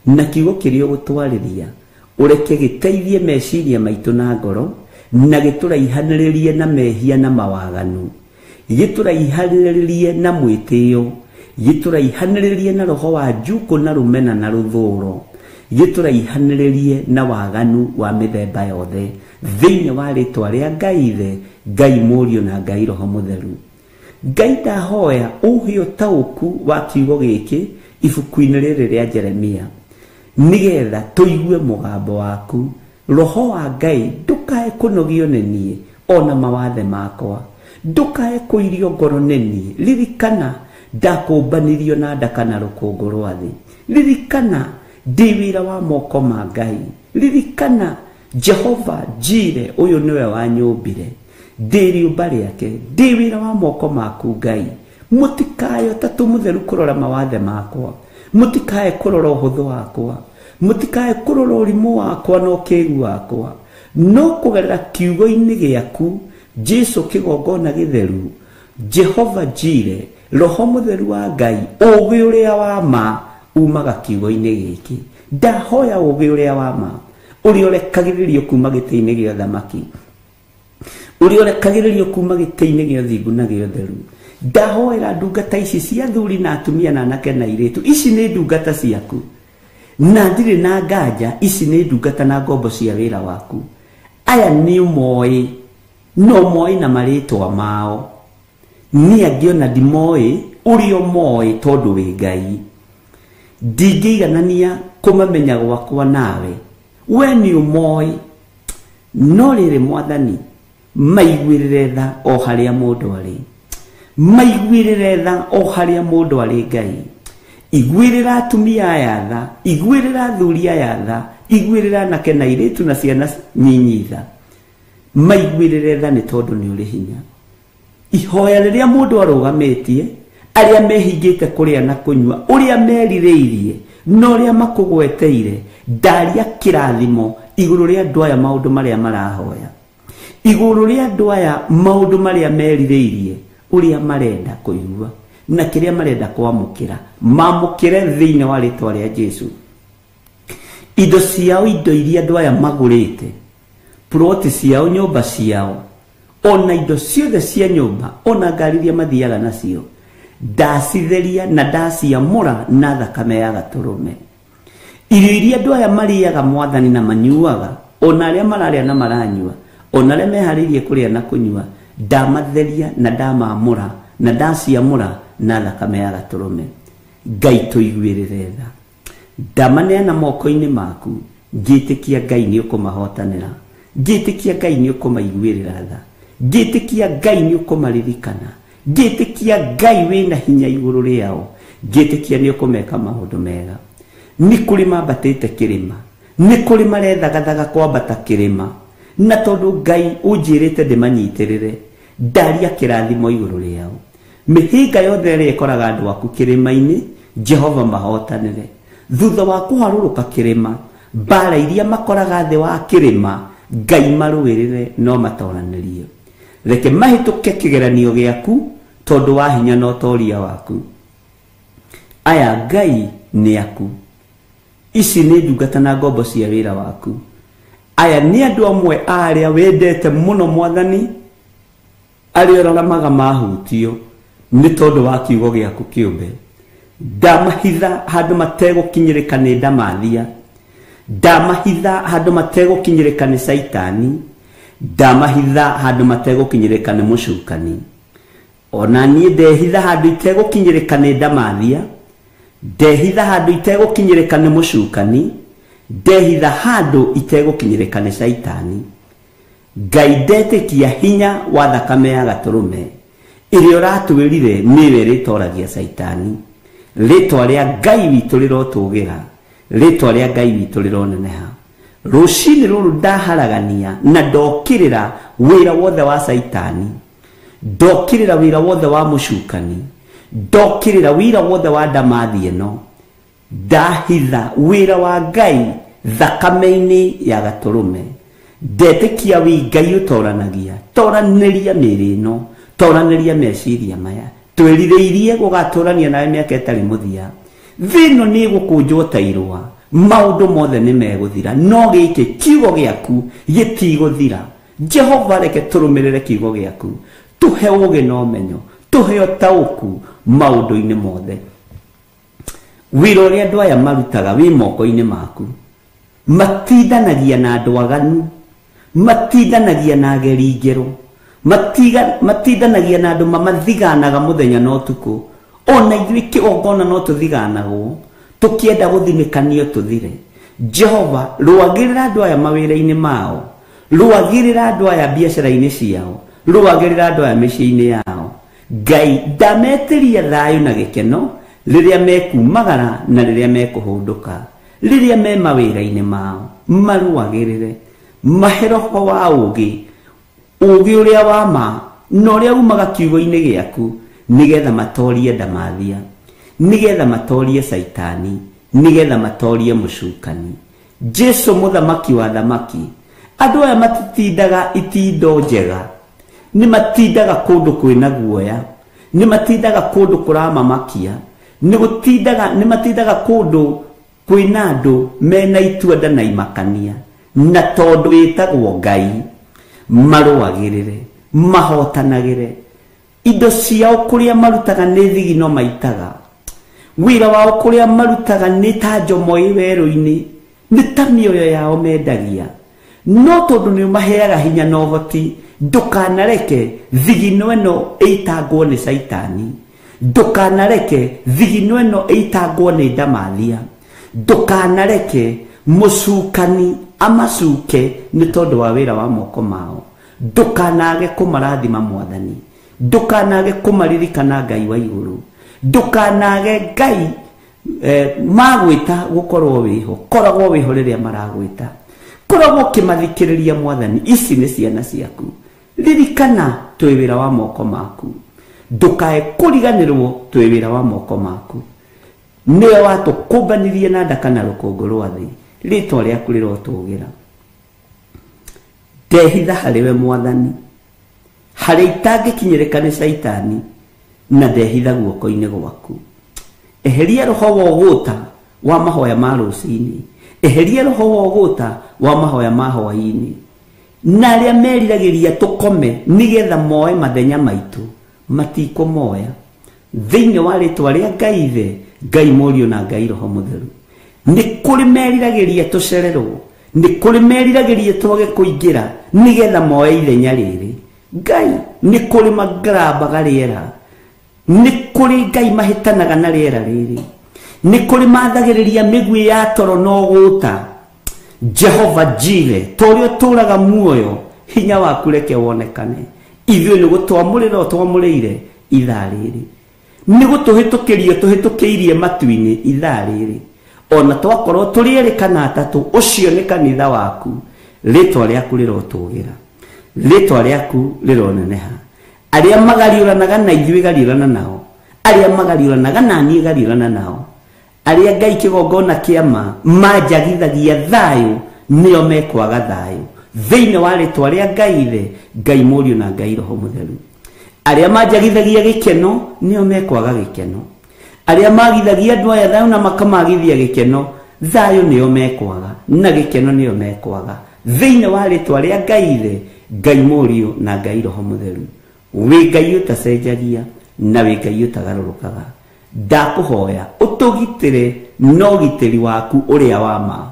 na kiugo kĩrĩa ũgũtwarĩria ũreke gĩteithie meciria maitũ na ngoro, na gĩtũraihanĩrĩrie na mehia na mawaganu, gĩtũraihanĩrĩrie na mwĩtĩo, gĩtũraihanĩrĩrie na roho wa njuko na rũmena na rũthũũro, gĩtũraihanĩrĩrie na waganu wa mĩthemba yothe, thĩinĩ wa rĩtwa rĩa Ngai Ithe, Ngai Mũriũ na Ngai Roho Mũtheru. Ngai ndahoya ũhio taũku wa kiugo gĩkĩ ibuku-inĩ rĩrĩ rĩa Jeremia, nigetha tũigue mũgambo waku. Roho wa Ngai ndũkae kũnogio nĩ niĩ ona mawathe makwa, ndũkae kũirio ngoro nĩ niĩ. Ririkana ndakũmbanirio na nda kana rũkũngũ rwa thĩ. Ririkana ndĩ wĩra wa moko ma Ngai. Ririkana Jehova Jire ũyũ nĩwe wanyũmbire, ndĩ rĩũmba rĩake, ndĩ wĩra wa moko maku Ngai. Mũtikae Ũtatũ Mũtheru kũrora mawathe makwa, mũtikae kũrora ũhũthũ wakwa, mũtikae kũrora ũrimũ wakwa na ũkĩĩgu wakwa, no kũgerera kiugo-inĩ gĩaku Jesu kĩgongona gĩtheru, Jehova Jire, Roho Mũtheru wa Ngai, ũũgĩ ũrĩa wa ma umaga kiugo-inĩ gĩkĩ. Ndahoya ũũgĩ ũrĩa wa ma ũrĩa ũrekagĩrĩrio kuma gĩtĩ-inĩ gĩa ũthamaki, ũrĩa ũrekagĩrĩrio kuma gĩtĩ-inĩ gĩa ũthingu na gĩa ũtheru. Ndahoera ndungata ici cia athuri na atumia na anake na airĩtu, ici nĩ ndungata ciaku na ndirĩ na nganja, ici nĩ ndungata na ngombo cia wĩra waku. Aya nĩ ũmoĩ, no moĩ na marĩtwa mao, niĩ angĩona ndimoĩ, ũrĩa ũmoĩ tondũ wĩ Ngai. Ndingĩiganania kũmamenya gwakwa nawe, we nĩ ũmoĩ. No rĩrĩ Mwathani, maiguĩrĩre tha o harĩa mũndũ arĩ, maiguĩrĩre tha o harĩa mũndũ arĩ Ngai. Iguĩrĩra atumia aya tha, iguĩrĩra athuri aya tha, iguĩrĩra anake na airĩtu na ciana nyinyi tha. Maiguĩrĩre tha nĩ tondũ nĩ ũrĩ hinya. Ihoya rĩrĩa mũndũ arũgamĩtie, arĩa mehingĩte kũrĩa na kũnyua, ũrĩa merirĩirie na ũrĩa makũgweteire, ndaria kĩrathimo igũrũ rĩa andũ aya maũndũ marĩa marahoya, igũrũ rĩa andũ aya maũndũ marĩa merirĩirie, ũrĩa marenda kũigua na kĩrĩa marenda kwamũkĩra, mamũkĩre thĩinĩ wa rĩtwa rĩa Jesu. Indo ciao, indo iria andũ aya magũrĩte, ploti ciao, nyũmba ciao, ona indo ciothe cia nyũmba, ona ngari iria mathiaga nacio, ndacitheria na ndaciamũra na thakame ya gatũrũme. Irio iria andũ aya marĩaga Mwathani na manyuaga, ona arĩa mararĩa na maranyua, ona arĩa meharĩirie kũrĩa na kũnyua, ndamatheria na ndamamũra na ndaciamũra na thakame ya gatũrũme. Ngai tũiguĩrĩre tha, ndamaneana moko-inĩ maku, ngĩtĩkia Ngai nĩ ũkũmahotanĩra, ngĩtĩkia Ngai nĩ ũkũmaiguĩrĩra tha, ngĩtĩkia Ngai nĩ ũkũmaririkana, ngĩtĩkia Ngai wĩna hinya igũrũ rĩao, ngĩtĩkia nĩ ũkũmeka maũndũ mega. Nĩ kũrĩ mambatĩte kĩrĩma, nĩ kũrĩ marethagathaga kwambata kĩrĩma, na tondũ Ngai ũnjĩrĩte ndĩmanyitĩrĩre, ndaria kĩrathimo igũrũ rĩao. Mĩhĩnga yothe ĩrĩa ĩkoraga andũ aku kĩrĩma-inĩ, Jehova mahotanĩre. Thutha wa kũharũrũka kĩrĩma, mbara iria makoraga thĩ wa kĩrĩma, Ngai marũĩrĩre no matoranĩrie. Reke mahĩtũke kĩgeranio gĩaku tondũ wa hinya na ũtoria waku. Aya Ngai nĩ aku, ici nĩ ndungata na ngombo cia wĩra waku. Aya nĩ andũ amwe arĩa wendete mũno Mwathani, arĩa ũraramaga mahutio nĩ tondũ wa kiugo gĩaku kĩũmbe. Ndamahitha handũ mategũkinyĩrĩka nĩ ndamathia, ndamahitha handũ mategũkinyĩrĩka nĩ Saitani, ndamahitha handũ mategũkinyĩrĩka nĩ mũcukani. Ona niĩ ndehitha handũ itegũkinyĩrĩka nĩ ndamathia, ndehitha handũ itegũkinyĩrĩka nĩ mũcukani, ndehitha handũ itegũkinyĩrĩka nĩ Saitani. Ngai ndetĩkia hinya wa thakame ya gatũrũme ĩrĩa ũratwĩrire nĩwe rĩtoragia Saitani. Rĩtwa rĩa Ngai witũ rĩrotũgĩra, rĩtwa rĩa Ngai witũ rĩroneneha, rucini ruru ndaharagania na ndokirira wira wothe wa saitani, ndokirira wira wothe wa mucukani, ndokirira wira wothe wa ndamathi ino, ndahitha wira wa Ngai thakame-ini ya gaturume, ndetikia wi Ngai utoranagia, toraniria mĩĩrĩ ĩno, toraniria meciria maya, twĩrirĩirie gũgaturania nawe mĩaka ĩtarĩ mũthia. Thino nĩ gũkũnjwo ta irũa, maũndũ mothe nĩ megũthira, no gĩkĩ kiugo gĩaku gĩtigũthira. Jehova reke tũrũmĩrĩre kiugo gĩaku, tũhe ũũgĩ na ũmenyo, tũhe ũtaũku maũndũ-inĩ mothe. Wĩra ũrĩa andũ aya marutaga wĩ moko-inĩ maku, matindanagia na andũ aganu, matindanagia na ageri njerũ, matindanagia na andũ mamathiganaga mũthenya na ũtukũ. Ona ithuĩ kĩgongona no tũthiganagwo tũkĩenda gũthinĩkanio tũthire. Jehova rwagĩrĩra andũ aya mawĩra-inĩ mao, rwagĩrĩra andũ aya biacara-inĩ ciao, rwagĩrĩra andũ aya mĩciĩ-inĩ yao. Ngai ndametĩria thayũ na gĩkeno rĩrĩa mekumagara na rĩrĩa mekũhũndũka, rĩrĩa me mawĩra-inĩ mao, marwagĩrĩre, mahe roho wa ũũgĩ, ũũgĩ ũrĩa wa ma na ũrĩa umaga kiugo-inĩ gĩaku, nigetha matorie ndamathia, nigetha matorie saitani, nigetha matorie mucukani. Jesu muthamaki wa thamaki, andũ aya matitindaga itindo njega, nĩ matindaga kũndũ kwĩna guoya, nĩ matindaga kũndũ kũramamakia, nĩ matindaga kũndũ kwĩna andũ mena itua na imakania, na tondũ wĩtagwo Ngai marũagĩrĩre, mahotanagĩre. Indo ciao kũrĩa marutaga nĩ thigino maitaga, wĩra wao kũrĩa marutaga nĩ ta njomo ĩ werũ-inĩ, nĩ ta mĩoyo yao mendagia. No tondũ nĩ maheaga hinya na ũhoti, ndũkanareke thigino ĩno ĩitangwo nĩ saitani, ndũkanareke thigino ĩno ĩitangwo nĩ ndamathia, ndũkanareke mũcukani amacuke nĩ tondũ wa wĩra wa moko mao, ndũkanage kũmarathima Mwathani, ndũkanage kũmaririkana Ngai wa igũrũ, ndũkanage Ngai magwĩta gũkorwo wĩho, koragwo wĩho rĩrĩa maragwĩta, koragwo ũkĩmathikĩrĩria Mwathani. Ici nĩ ciana ciaku, ririkana twĩ wĩra wa moko maku, ndũkae kũriganĩrwo twĩ wĩra wa moko maku. Nĩwe watũkũmbanirie na nda kana rũkũngũ rwa thĩ, rĩtwa rĩaku rĩrotũgĩra. Ndehitha harĩwe Mwathani, harĩa itangĩkinyĩrĩka nĩ saitani, na ndehitha guoko-inĩ gwaku. Eheria roho wa ũgũta wa mahoya ma rũcinĩ, eheria roho wa ũgũta wa mahoya ma hwaĩ-inĩ, na arĩa meriragĩria tũkome nĩgetha moe mathenya maitũ, matikũmoya. Thĩinĩ wa rĩtwa rĩa Ngai Ithe, Ngai Mũriũ na Ngai Roho Mũtheru, nĩ kũrĩ meriragĩria tũcererwo, nĩ kũrĩ meriragĩria twage kũingĩra nĩgetha moe ithenya rĩrĩ. Ngai nĩ kũrĩ magrabaga rĩera, nĩ kũrĩ Ngai mahĩtanaga na rĩera rĩrĩ, nĩ kũrĩ mathagĩrĩria mĩguĩ ya toro na ũgũta. Jehova Jire, torĩa ũtũraga muoyo, hinya waku reke wonekane. Ithuĩ nĩ gũtwamũrĩra ũtwamũrĩire ithaa rĩrĩ, nĩ gũtũhĩtũkĩria tũhĩtũkĩirie matu-inĩ ithaa rĩrĩ. Ona twakorwo tũrĩ erĩ kana atatũ, ũcio nĩ kanitha waku, rĩtwa rĩaku rĩrotũgĩra, rĩtwa rĩaku rĩroneneha. Arĩa magariũranaga na ithuĩ gariũrana nao, arĩa magariũranaga na niĩ gariũrana nao, arĩa Ngai kĩgongona kĩama manjagithagia thayũ, nĩo mekwaga thayũ thĩinĩ wa rĩtwa rĩa Ngai Ithe, Ngai Mũriũ na Ngai Roho Mũtheru. Arĩa manjagithagia gĩkeno, nĩo mekwaga gĩkeno. Arĩa magithagia andũ aya thayũ na makamagithia gĩkeno, thayũ nĩo mekwaga na gĩkeno nĩo mekwaga thĩinĩ wa rĩtwa rĩa Ngai Ithe, Ngai Mũriũ na Ngai Roho Mũtheru. Wĩ Ngai ũtacenjagia na wĩ Ngai ũtagarũrũkaga. Ndakũhoya ũtũgitĩre na ũgitĩri waku ũrĩa wa ma,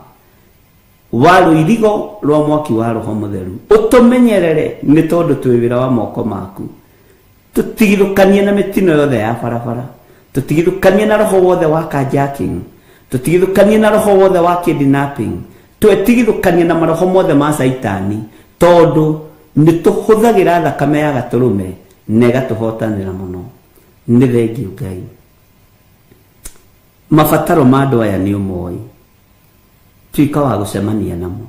wa rũirigo rwa mwaki wa Roho Mũtheru. Ũtũmenyerere nĩ tondũ twĩ wĩra wa moko maku. Tũtigithũkanie na mĩtino yothe ya barabara, tũtigithũkanie na roho wothe wa carjacking, tũtigithũkanie na roho wothe wa kidnapping, twĩtigithũkanie na maroho mothe ma saitani, tondũ nĩ tũhũthagĩra thakame ya gatũrũme na ĩgatũhotanĩra mũno. Nĩ thengiũ Ngai. Mabataro ma andũ aya nĩ ũmoĩ, tuĩka wa gũcemania namo,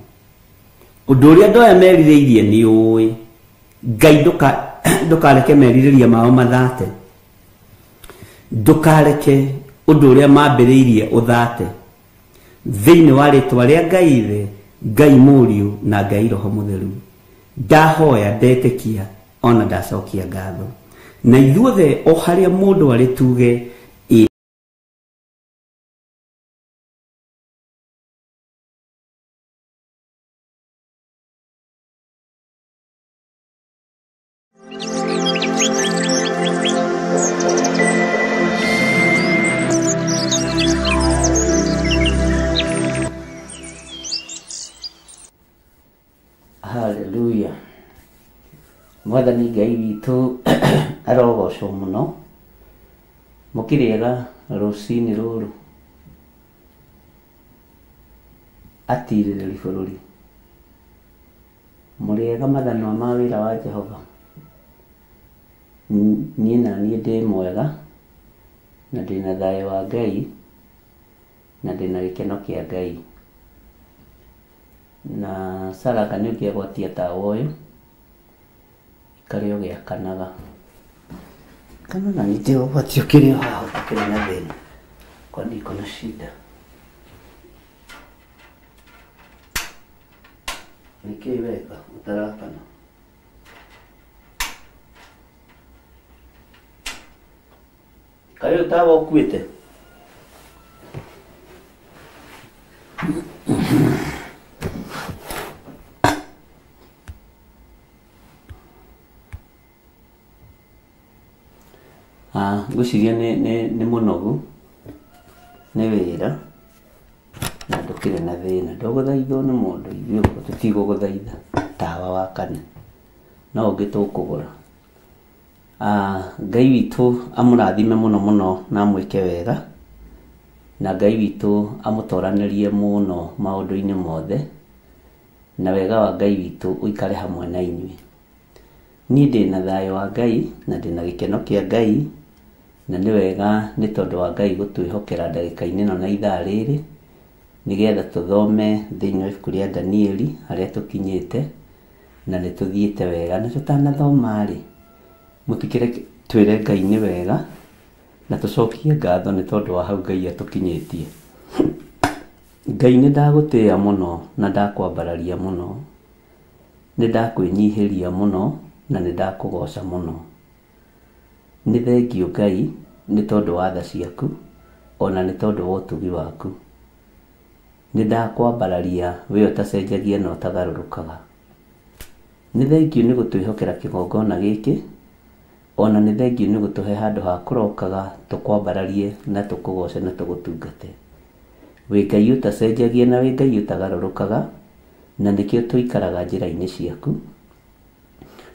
undu uria andu aya merirĩirie nĩ ũĩ Ngai ndukareke merirĩria mao mathate, ndukareke undu uria mambĩrĩirie ũthate thĩinĩ wa rĩtwa rĩa Ngai Ithe, Ngai Mũriũ na Ngai Roho Mũtheru. Ndahoya, ndetĩkia, ona ndacokia ngatho. Na ithuothe o harĩa mũndũ arĩ tuge haleluya. Mwathani Ngai witũ arogocwo mũno. Mũkĩrĩega rũcinĩ rũrũ, atirĩrĩri bũrũri, mũrĩega mathanwa ma wĩra wa Jehova. Niĩ na niĩ ndĩ mwega na ndĩna thayũ wa Ngai na ndĩna gĩkeno kĩa Ngai. Na Saraka nĩ ũkĩagwatia tawa ũyũ ikarĩ ũgĩakanaga kana na nĩte ũgwati ũkĩrĩ o haha ũtakĩrĩ na thĩna, kwani iko na shida. Nĩkĩĩ weka ũtarakana? Kaĩ ũtawa ũkuĩte? Ngwĩciria nĩ mũnogu nĩ wĩra na ndũkĩrĩ na thĩna. Ndũgũthaithwo nĩ mũndũ, ithuĩ tũtigũgũthaitha tawa wakane, no ũngĩ tũkũgũra. Ngai witũ amũrathime mũno mũno na amwĩke wega, na Ngai witũ amũtoranĩrie mũno maũndũ-inĩ mothe, na wega wa Ngai witũ ũikare hamwe na inyuĩ. Niĩ ndĩna thayũ wa Ngai na ndĩna gĩkeno kĩa Ngai, na nĩ wega nĩ tondũ wa Ngai gũtwĩhokera ndagĩka-inĩ ĩno na ithaa rĩrĩ, nĩgetha tũthome thĩinĩ wa ibuku rĩa Danieli harĩa tũkinyĩte, na nĩ tũthiĩte wega. Na tũtanathoma-rĩ, mũtikĩreke twĩre Ngai nĩ wega na tũcokie ngatho nĩ tondũ wa hau Ngai atũkinyĩtie. Ngai nĩ ndagũtĩĩa mũno na ndakwambararia mũno, nĩ ndakwĩnyihĩria mũno na nĩ ndakũgoca mũno. Nĩ thengio Ngai nĩ tondũ wa tha ciaku, ona nĩ tondũ wa ũtugi waku. Nĩ ndakwambararia we ũtacenjagia na ũtagarũrũkaga. Nĩ thengio nĩ gũtwĩhokera kĩgongona gĩkĩ, ona nĩ thengio nĩ gũtũhe handũ ha kũrokaga tũkwambararie na tũkũgoce na tũgũtungate. Wĩ Ngai ũtacenjagia na wĩ Ngai ũtagarũrũkaga, na nĩkĩo tũikaraga njĩra-inĩ ciaku,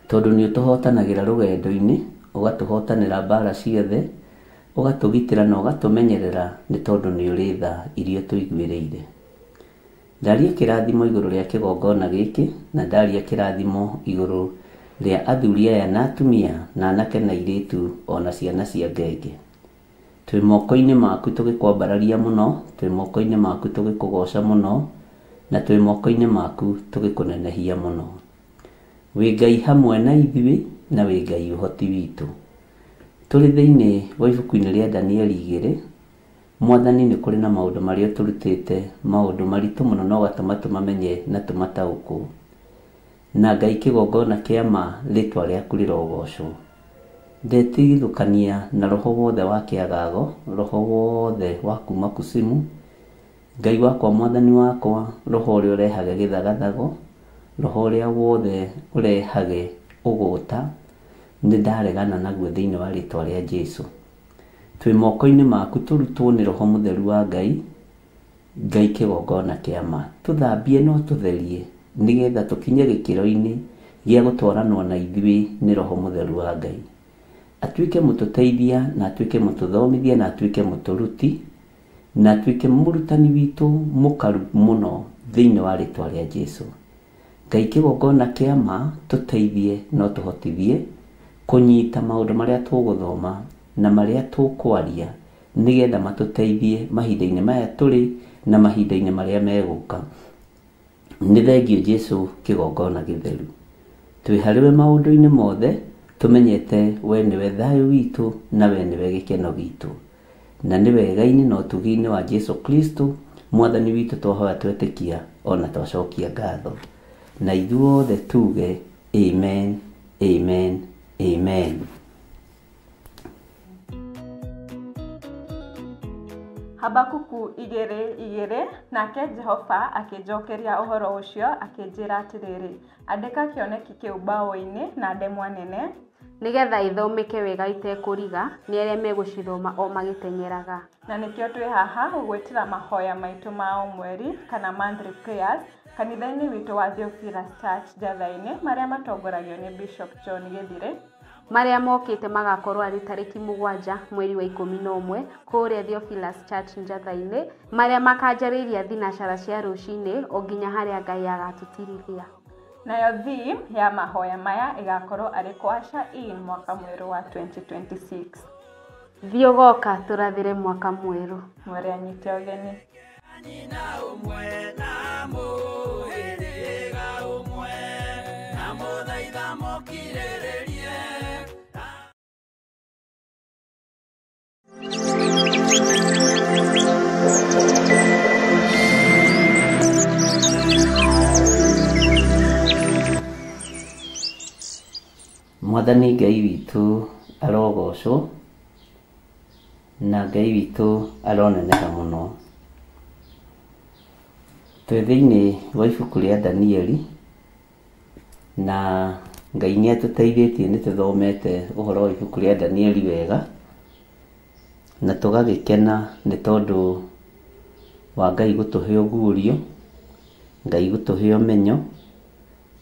tondũ nĩ ũtũhotanagĩra rũgendo-inĩ, ũgatũhotanĩra mbara ciothe, ũgatũgitĩra na ũgatũmenyerera nĩ tondũ nĩ ũrĩ tha iria tũiguĩrĩire. Ndaria kĩrathimo igũrũ rĩa kĩgongona gĩkĩ, na ndaria kĩrathimo igũrũ rĩa athuri aya na atumia na anake na airĩtu ona ciana cia ngenge. Twĩ moko-inĩ maku tũgĩkwambararia mũno, twĩ moko-inĩ maku tũgĩkũgoca mũno, na twĩ moko-inĩ maku tũgĩkũnenehia mũno. Wĩ Ngai hamwe na ithuĩ na wĩ Ngai ũhoti witũ. Tũrĩ thĩinĩ wa ibuku-inĩ rĩa Danieli 2, Mwathani nĩ kũrĩ na maũndũ marĩa tũrutĩte, maũndũ maritũ mũno na ũgatũma tũmamenye na tũmataũkwo. Na Ngai kĩgongona kĩa ma rĩtwa rĩaku rĩrogocwo. Ndetigithũkania na roho wothe wa kĩagago, roho wothe wa kuma kusimu. Ngai wakwa, Mwathani wakwa, roho ũrĩa ũrehage gĩthagathago, roho ũrĩa wothe ũrehage ũgũta, nĩ ndaregana naguo thĩinĩ wa rĩtwa rĩa Jesũ. Twĩ moko-inĩ maku tũrutwo nĩ Roho Mũtheru wa Ngai, Ngai kĩgongona kĩa ma. Tũthambie no tũtherie, nĩgetha tũkinye gĩkĩro-inĩ gĩa gũtwaranwo na ithuĩ nĩ Roho Mũtheru wa Ngai. Atuĩke mũtũteithia na atuĩke mũtũthomithia na atuĩke mũtũruti na atuĩke mũrutani witũ mũkaru mũno thĩinĩ wa rĩtwa rĩa Jesũ. Ngai kĩgongona kĩa ma, tũteithie no tũhotithie kũnyita maũndũ marĩa tũgũthoma na marĩa tũkwaria, nĩgetha matũteithie mahinda-inĩ maya tũrĩ na mahinda-inĩ marĩa megũka. nĩ thengio Jesu kĩgongona gĩtheru. Twĩ harĩwe maũndũ-inĩ mothe, tũmenyete we nĩwe thayũ witũ na we nĩwe gĩkeno gitũ. Na nĩ wega-inĩ na ũtugi-inĩ wa Jesu Kristo mwathani witũ twahoya twetĩkia ona twacokia ngatho. Na ithuothe tuge amen, amen, amen. Habakuku 2:2 nake Jehova akĩnjokeria ũhoro ũcio akĩnjĩra atĩrĩrĩ, andĩka kĩoneki kĩu mbaũ-inĩ na ndemwa nene, nĩgetha ithomeke wega itekũriga nĩ arĩa megũcithoma o magĩteng'eraga. Na nĩkĩo twĩ haha gũgwĩtĩra mahoya maitũ ma o mweri kana monthly prayers kanitha-inĩ witũ wa Theophilus Church Njatha-inĩ marĩa matongoragio nĩ Bishop John Gĩthire, marĩa mokĩte magakorwo arĩ tarĩki 7 mweri wa 11 kũrĩa Theophilus Church Njatha-inĩ, marĩa makanjarĩria thinacara cia rũcinĩ o nginya harĩa Ngai agatũtirithia. Nayo theme ya mahoya maya ĩgakorwo arĩ kũaca in mwaka mwerũ wa 2026. Thiĩ ũgoka tũrathĩre mwaka mwerũ. Mwere anyite ũgeni. Mwathani Ngai witũ arogocwo na Ngai witũ aroneneha mũno. Twĩ thĩinĩ wa ibuku rĩa Danieli na Ngai nĩ atũteithĩtie nĩ tũthomete ũhoro wa ibuku rĩa Danieli wega na tũgagĩkena nĩ tondũ wa Ngai gũtũhe ũguũrio, Ngai gũtũhe ũmenyo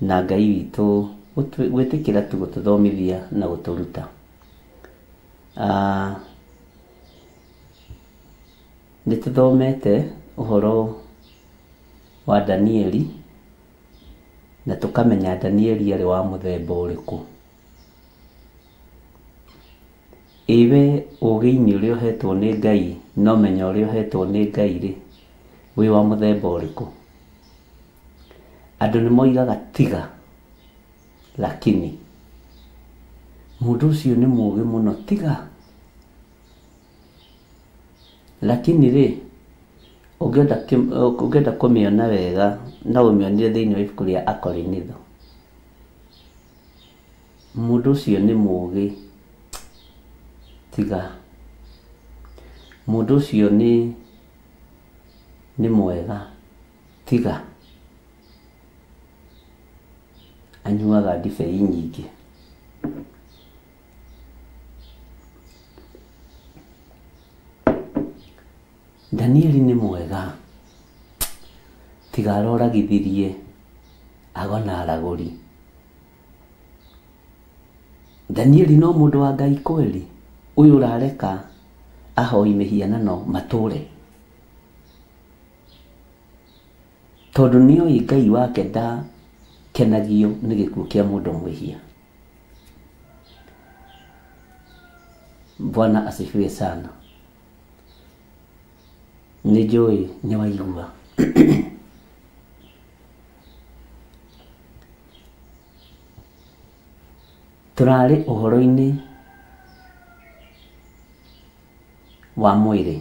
na Ngai witũ gwĩtĩkĩra tu gũtũthomithia na gũtũruta. Nĩ tũthomete ũhoro wa Danieli na tũkamenya Danieli arĩ wa mũthemba ũrĩkũ. Iwe ũgĩ-inĩ ũrĩa ũhetwo nĩ Ngai na ũmenyo ũrĩa ũhetwo nĩ Ngai rĩ, wĩ wa mũthemba ũrĩkũ? Andũ nĩ moigaga tiga, lakini mũndũ ũcio nĩ mũũgĩ mũno tiga. Lakini rĩ, ũngĩenda kũmĩona wega na ũmĩonire thĩinĩ wa ibuku rĩa Akorinitho. Mũndũ ũcio nĩ mũũgĩ tiga. Mũndũ ũcio nĩ mwega tiga. Anyuaga ndibei nyingĩ. Danieli nĩ mwega tiga aroragithirie agona aragũri. Danieli no mũndũ wa Ngai kweli, ũyũ ũrareka ahoi mĩhianano matũre, tondũ nĩoĩ Ngai wake ndakenagio nĩ gĩkuũ kĩa mũndũ mwĩhia. Bwana asifiwe sana. Nĩnjũĩ nĩ waigua. Tũrarĩ ũhoro-inĩ wa mwĩrĩ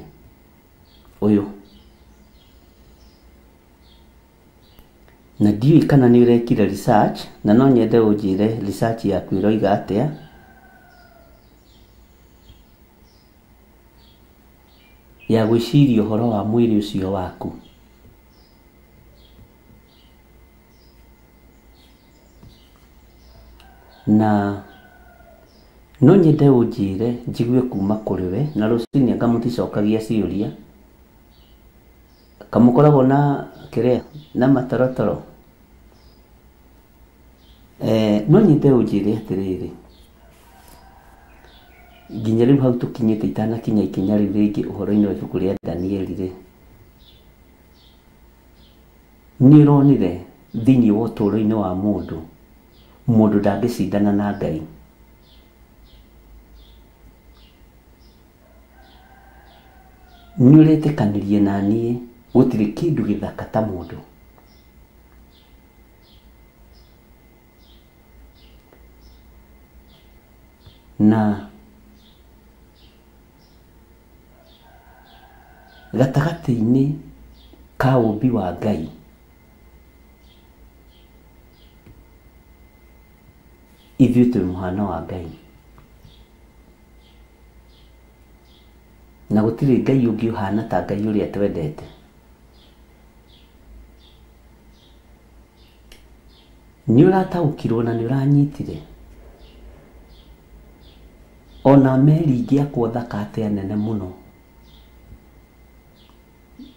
ũyũ, na ndiũĩ kana nĩ ũrekire research, na no nyende ũnjĩre research yaku ĩroiga atĩa. Ya gwĩciria ũhoro wa mwĩrĩ ũcio waku. Na no nyende ũnjĩre njigue kuma kũrĩ we, na rũcinĩ anga mũticokagia ciũria. Kamũkoragwo na kĩrĩa na matorotoro. No nyende ũnjĩre atĩrĩrĩ, nginya rĩu hau tũkinyĩte itanakinya ikinya rĩu rĩngĩ ũhoro-inĩ wa ibuku rĩa Danieli rĩ, nĩ ũronire thĩinĩ wa ũtũũro-inĩ wa mũndũ ndangĩcindana na Ngai. Nĩ ũretĩkanĩrie na niĩ gũtirĩ kĩndũ gĩthaka ta mũndũ. na gatagati-inĩ ka ũmbi wa Ngai ithuĩ twĩ mũhano wa Ngai, na gũtirĩ Ngai ũngĩ ũhana ta Ngai ũrĩa twendete. Nĩ ũrataũkirwo na nĩ ũranyitire ona meri ingĩakwo thaka atĩa nene mũno,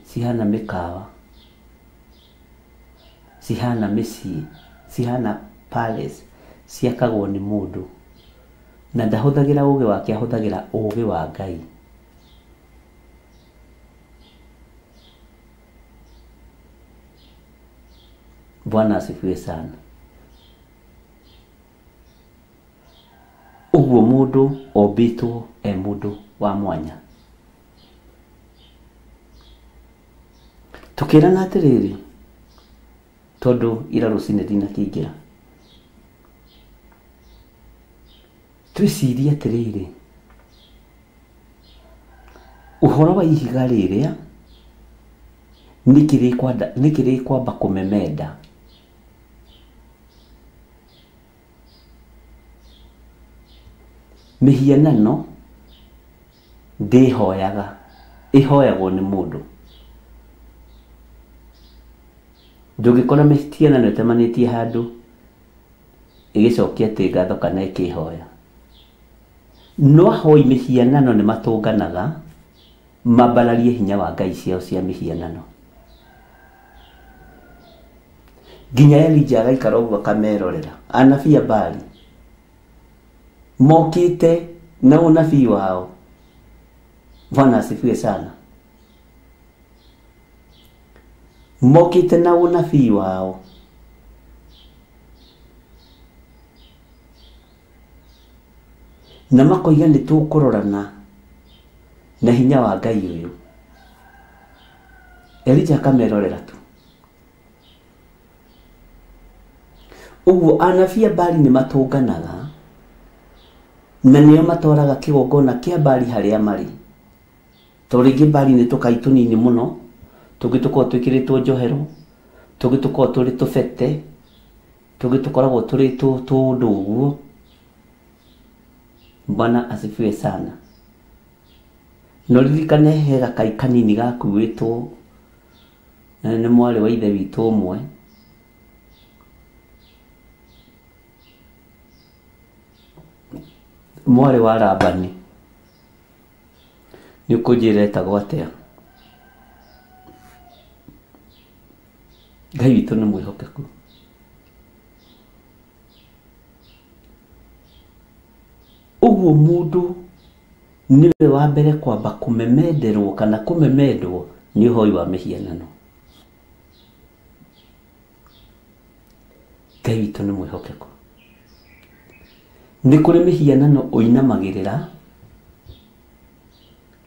cihana mĩkawa, cihana mĩciĩ, cihana palace ciakagwo nĩ mũndũ, na ndahũthagĩra ũũgĩ wake, ahũthagĩra ũũgĩ wa Ngai. Bwana asifiwe sana. Ũguo mũndũ ombĩtwo mũndũ wa mwanya. Tukĩrana atĩrĩrĩ, tondũ ira rũcinĩ ndinakĩingĩra, twĩcirie atĩrĩrĩ, ũhoro wa ihiga rĩrĩa nĩ kwamba kũmemenda. Mĩhianano ndĩhoyaga, ĩhoyagwo nĩ mũndũ. Ndũngĩkora mĩhianano ĩtemanĩtie handũ ĩgĩcokia atĩ ngatho kana ĩkĩhoya. No ahoi mĩhianano nĩ matũnganaga mambararie hinya wa Ngai ciao cia mĩhianano. Nginya Elija agaikara ũguo akamerorera anabii a Baali mokĩte na ũnabii wao. Bwana asifiwe sana. Mokĩte na ũnabii wao, na makoiga nĩ tũkũrorana na hinya wa Ngai ũyũ. Elija akamerorera tu. Ũguo anabii a Baali nĩ matũnganaga na nĩo matwaraga kĩgongona kĩa Baali harĩa marĩ. Tondũ rĩngĩ Baali nĩ tũkai tũnini mũno, tũngĩ tũkorwo twĩkĩrĩtwo njohero, tũngĩ tũkorwo tũrĩ tũbete, tũngĩ tũkoragwo tũrĩ tũndũ ũguo. Bwana asifiwe sana. No ririkane he gakai kanini gakuĩtwo nĩ mwarĩ wa ithe witũ ũmwe, mwarĩ wa Labani. Nĩ ũkũnjĩra etagwo atĩa? Ngai witũ nĩ mwĩhokeku. Ũguo mũndũ nĩwe wa mbere kwamba kũmemenderwo kana kũmemendwo nĩ ũhoi wa mĩhianano. Ngai witũ nĩ mwĩhokeku. Nĩ kũrĩ mĩhianano ũinamagĩrĩra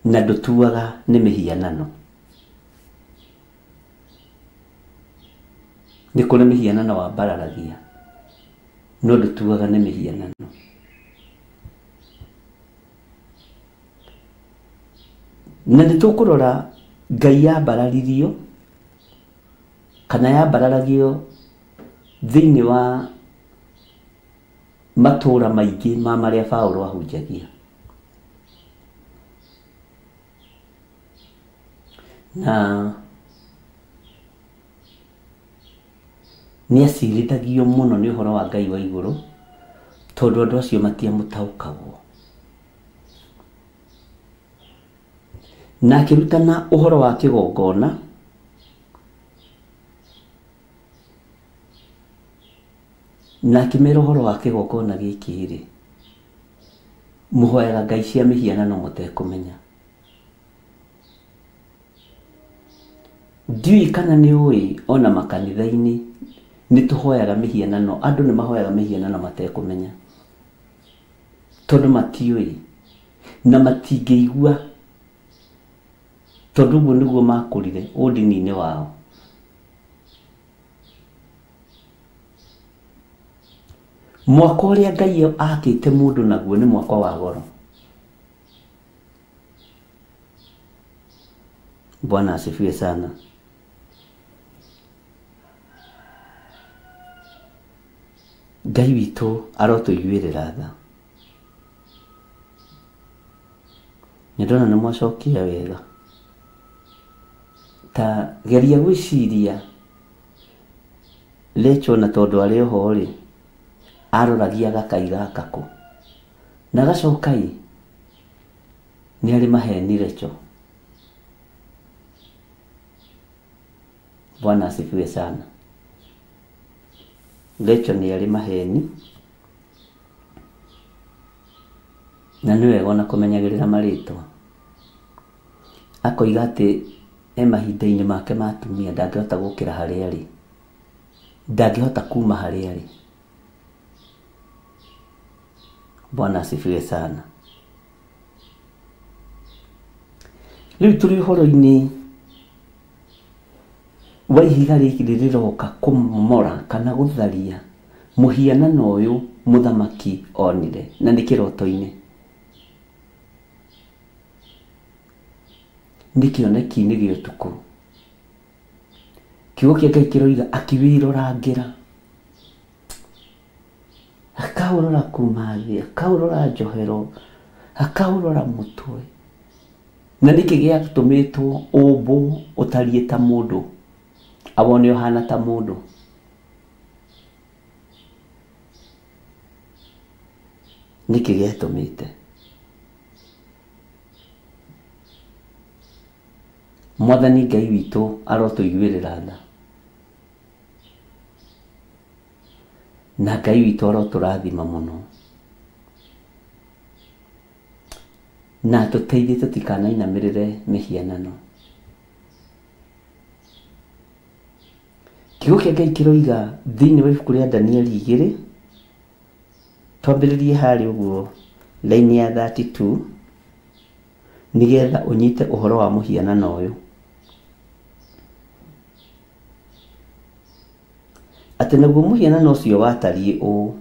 na ndũtuaga nĩ mĩhianano. Nĩ kũrĩ mĩhianano wa mbararagia no ndũtuaga nĩ mĩhianano. Na nĩ tũkũrora Ngai yambararirio kana yambararagio thĩinĩ wa matũũra maingĩ ma marĩa Paulo ahunjagia. Na nĩ acirithagio mũno nĩ ũhoro wa Ngai wa igũrũ, tondũ andũ acio matiamũtaũkagwo. Na akĩrutana ũhoro wa kĩgongona, na akĩmera ũhoro wa kĩgongona gĩkĩ-rĩ, mũhoyaga ngai cia mĩhianano mũtekũmenya. Ndiũĩ kana nĩ ũĩ ona makanitha-inĩ nĩ tũhoyaga mĩhianano, andũ nĩ mahoyaga mĩhianano matekũmenya, tondũ matiũĩ na matingĩigua, tondũ ũguo nĩguo makũrire ũndini-inĩ wao. mwako ũrĩa Ngai akĩte mũndũ naguo nĩ mwako wa goro. Bwana asifiwe sana. Ngai witũ arotũiguĩrĩra tha. Nĩndona nĩ mwacokia wega. Ta geria gwĩciria Rachel na tondũ arĩ oho rĩ aroragia gakai gaka kũ na gacokai nĩ arĩ maheni Rachel. Bwana asifiwe sana. Rachel nĩ arĩ maheni na nĩ wega ona kũmenyagĩrĩra marĩtwa. Akoiga atĩ mahinda-inĩ make ma atumia ndangĩhota gũkĩra harĩa arĩ, ndangĩhota kuma harĩa arĩ. Bwana asifiwe sana. Rĩu tũrĩ ũhoro-inĩ wa ihiga rĩkĩ rĩroka kũmomora kana gũtharia mũhianano ũyũ mũthamaki onire na nĩ kĩroto-inĩ. Nĩ kĩoneki-inĩ gĩa ũtukũ. Kiugo kĩa Ngai kĩroiga akĩwĩrorangĩra, akaũrora kuma thĩ, akaũrora njohero, akaũrora mũtwe, na nĩkĩ gĩatũmĩtwo ũmbũ ũtariĩ ta mũndũ awone ũhana ta mũndũ. Nĩkĩ gĩatũmĩte Mwathani Ngai witũ arotũiguĩrĩra tha, na Ngai witũ arotũrathima mũno, na tũteithie tũtikanainamĩrĩre mĩhianano. Kiugo kĩa Ngai kĩroiga thĩinĩ wa ibuku rĩa Danieli 2 twambĩrĩrie harĩ ũguo raini ya 32 nĩgetha ũnyite ũhoro wa mũhianano ũyũ. Atĩ naguo mũhianano ũcio watariĩ ũũ,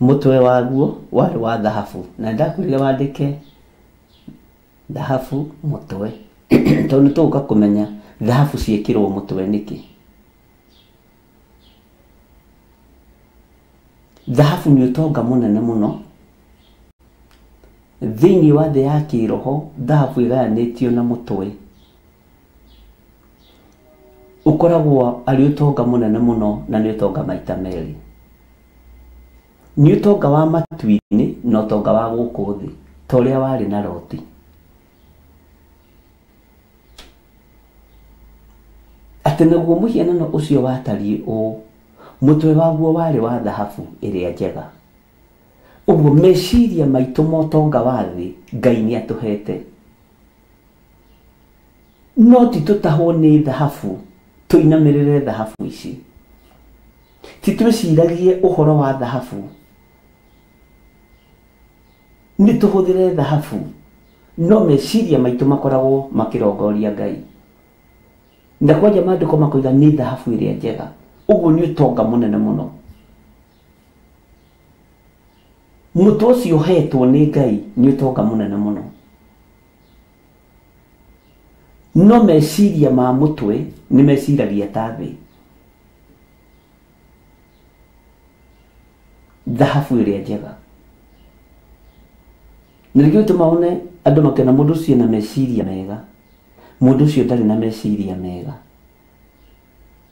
mũtwe waguo warĩ wa thahabu, na ndakwĩrire wandĩke thahabu mũtwe tondũ nĩtũgũka kũmenya thahabu ciĩkĩrwo mũtwe nĩkĩ. Thahabu nĩ ũtonga mũnene mũno thĩinĩ wa thĩ ya kĩroho. Thahabu ĩgayanĩtio na mũtwe ũkoragwo arĩ ũtonga mũnene mũno, na nĩ ũtonga maita merĩ. Nĩ ũtonga wa matu-inĩ na ũtonga wa gũkũ thĩ ta ũrĩa warĩ na Loti. Atĩ naguo mũhianano ũcio watariĩ ũũ, mũtwe waguo warĩ wa thahabu ĩrĩa njega. Ũguo meciria maitũ ma ũtonga wa thĩ Ngai nĩ atũhete, no ti tũtahwo nĩ thahabu tũinamĩrĩre thahabu ici. Ti twĩciragie ũhoro wa thahabu, nĩ tũhũthĩre thahabu, no meciria maitũ makoragwo makĩrongoria Ngai. Na kwanja maandĩko makoiga nĩ thahabu ĩrĩa njega. Ũguo nĩ ũtonga mũnene mũno. Mũtwe ũcio ũhetwo nĩ Ngai nĩ ũtonga mũnene mũno, no meciria ma mũtwe nĩ meciragia ta thĩ. Thahabu ĩrĩa njega. Na nĩkĩo tũmaone andũ makĩona mũndũ ũcio na meciria mega. Mũndũ ũcio ndarĩ na meciria mega.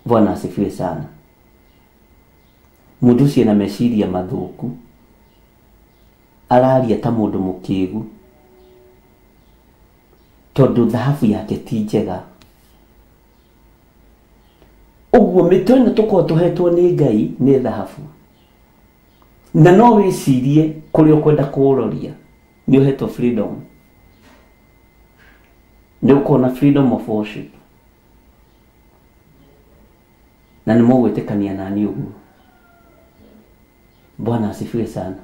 Bwana asifiwe sana. Mũndũ ũcio na meciria mathũku, araria ta mũndũ mũkĩgu, tondũ thahabu yake ti njega. Ũguo mĩtwe ĩno tũkoragwo tũhetwo nĩ Ngai nĩ thahabu, na no wĩcirie kũrĩa ũkwenda kũũroria nĩ ũhetwo freedom. Nĩ ũkorwo na freedom of worship, na nĩ mũgwĩtĩkania nani ũguo. Bwana asifiwe sana.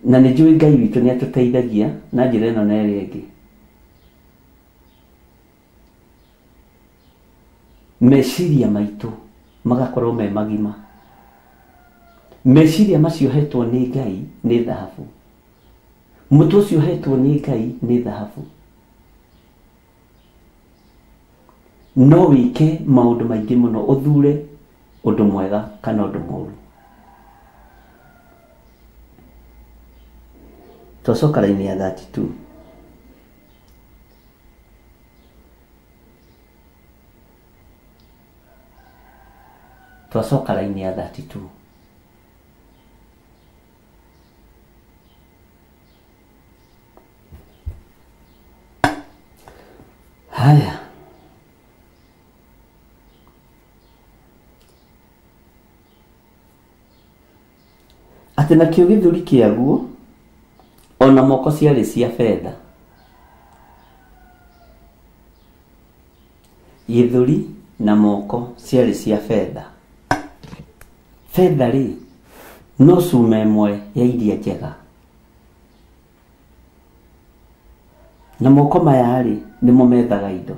Na nĩ njũĩ Ngai witũ nĩ atũteithagia na njĩra ĩno na ĩrĩa ĩngĩ. Meciria maitũ magakorwo me magima, meciria macio hetwo nĩ Ngai nĩ thahabu, mũtwe ũcio hetwo nĩ Ngai nĩ thahabu. No wike maũndũ maingĩ mũno, ũthure ũndũ mwega kana ũndũ mũũru. Twacoka raini ya 32. Twacoka raini ya 32. Haya. Atĩ nakĩo gĩthũri kĩaguo ona moko ciarĩ cia betha. Gĩthũri na moko ciarĩ cia betha. Betha rĩ no cuma ĩmwe ya iria njega. Na moko maya rĩ nĩmo methaga indo.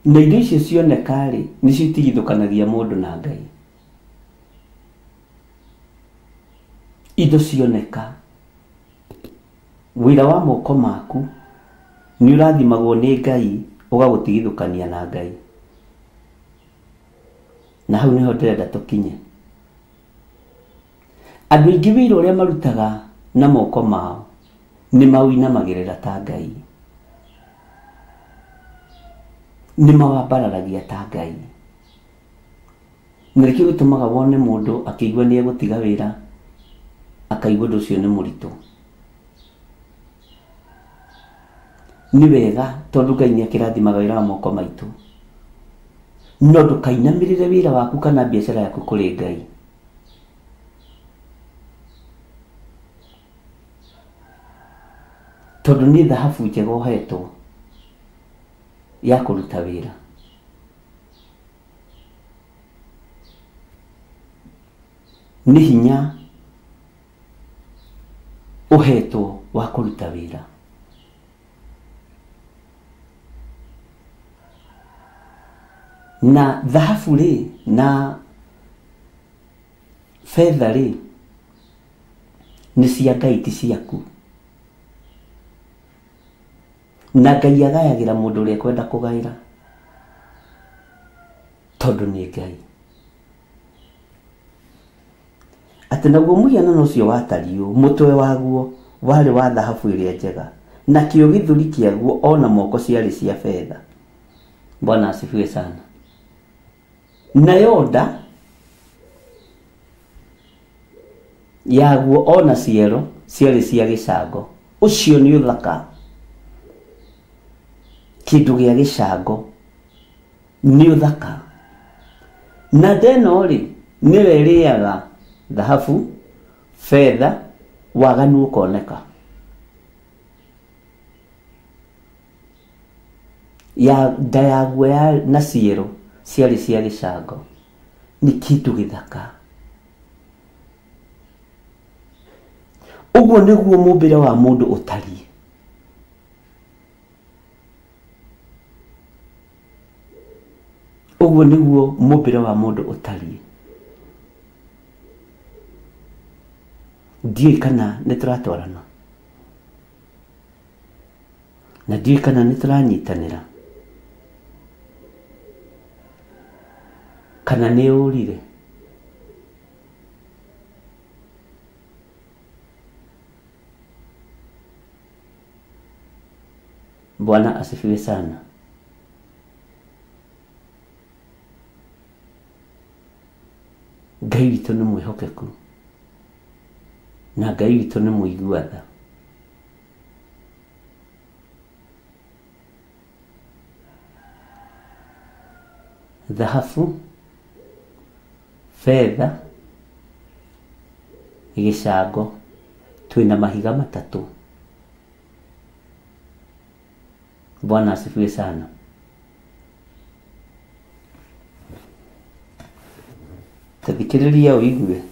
Na indo icio cioneka rĩ nĩcio itigithũkanagia mũndũ na Ngai. Indo cioneka. Wĩra wa moko maku nĩ ũrathimagwo nĩ Ngai ũgagũtigithũkania na Ngai. Na hau nĩho ndĩrenda tũkinye. Andũ aingĩ wĩra ũrĩa marutaga na moko mao nĩ mawĩinamagĩrĩra ta Ngai. Nĩ mawambararagia ta Ngai. Na nĩkĩo gĩtũmaga wone mũndũ akĩigua nĩ egũtiga wĩra akaigua ũndũ ũcio nĩ mũritũ. Nĩ wega tondũ Ngai nĩ akĩrathimaga wĩra wa moko maitũ. No ndũkainamĩrĩre wĩra waku kana biacara yaku kũrĩ Ngai. Tondũ nĩ thahabu njega ũhetwo ya kũruta wĩra. Nĩ hinya ũhetwo wa kũruta wĩra. Na thahabu rĩ na fedha rĩ nĩ cia Ngai ti ciaku. Na Ngai agayagĩra mũndũ ũrĩa kwenda kũgaĩra tondũ nĩ Ngai. Atĩ naguo mũhianano ũcio watariũ mũtwe waguo warĩ wa thahabu ĩrĩa njega, nakĩo gĩthũri kĩaguo ona moko ciarĩ cia fedha. Bwana asifiwe sana. Nayo nda yaguo ona ciero ciarĩ cia gĩcango. Ũcio nĩ ũthaka. Kĩndũ gĩa gĩcango nĩ ũthaka. Na ndeno rĩ nĩwe ĩrĩaga thahabu, fedha, waganu ũkoneka. Ya nda yaguo na ciero ciarĩ cia gĩcango. Nĩ kĩndũ gĩthaka. Ũguo nĩguo mũmbĩre wa mũndũ ũtariĩ. Ũguo nĩguo mũmbĩre wa mũndũ ũtariĩ. Ndiũĩ kana nĩ tũratwarana. Na ndiũĩ kana nĩ tũranyitanĩra. Kana nĩ ũrire. Bwana asifiwe sana. Ngai witũ nĩ mwĩhokeku. Na Ngai witũ nĩ mũigua tha. Thahabu, fedha, gĩcango, twĩna mahiga matatũ. Bwana asifiwe sana. Tathikĩrĩria ũigue.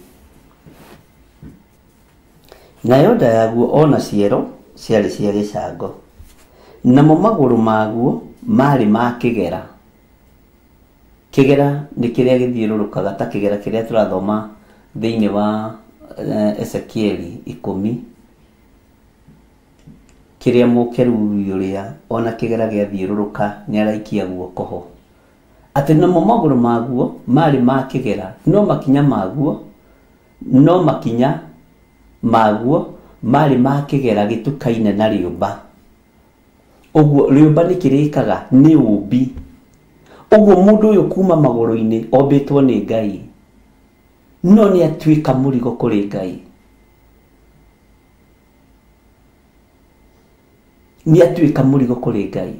Nayo nda yaguo ona ciero ciarĩ cia gĩcango. Namo magũrũ maguo marĩ ma kĩgera. kigera ni kiria githiururukaga ta kigera kiria turathoma thiini wa Ezekieli 10 kiria mukerubi uria ona kigera giathiururuka ni araikia guoko ho ati namo maguru maguo mari ma kigera no makinya maguo mari ma kigera gitukaine na riumba uguo riumba ni kirikaga ni umbi uguo mundu uyu kuma maguru-ini ombitwo ni Ngai no ni atwika murigo kuri Ngai ni atwika murigo kuri Ngai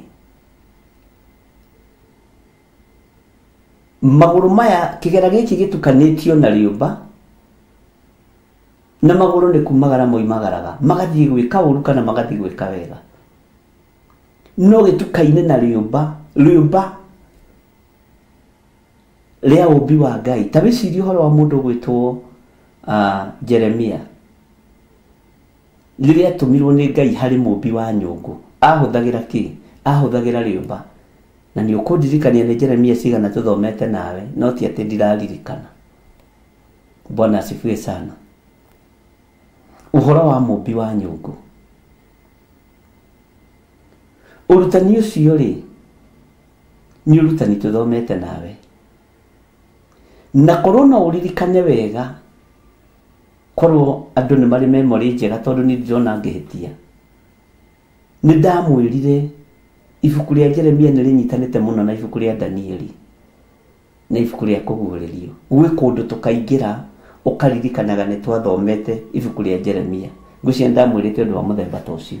maguru maya kigera giki gitukanitio na riumba na maguru ni kumagara moimagaraga magathii gwika uru kana magathii gwika wega no gitukaine na riumba ria umbi wa Ngai tabiciri horo wa mundu gwitwo Jeremia riria tumirwo ni Ngai hari mumbi wa nyungu ahuthagira riumba na ni ukundirikania ni Jeremia cigana tuthomete nawe no ti ati ndiraririkana. Bwana asifiwe sana. Uhoro wa mumbi wa nyungu urutani ucio ri ni urutani tuthomete nawe na korona uririkane wega korwo andu ni mari memory njega tondu ni ndona ngihitia ni ndamwirire ibuku ria Jeremia ni rinyitanite muno na ibuku ria Danieli na ibuku ria kuguririo gwi kundu tukaingira ukaririkanaga ni twathomete ibuku ria Jeremia ngucia ndamwirite undu wa muthemba ta ucio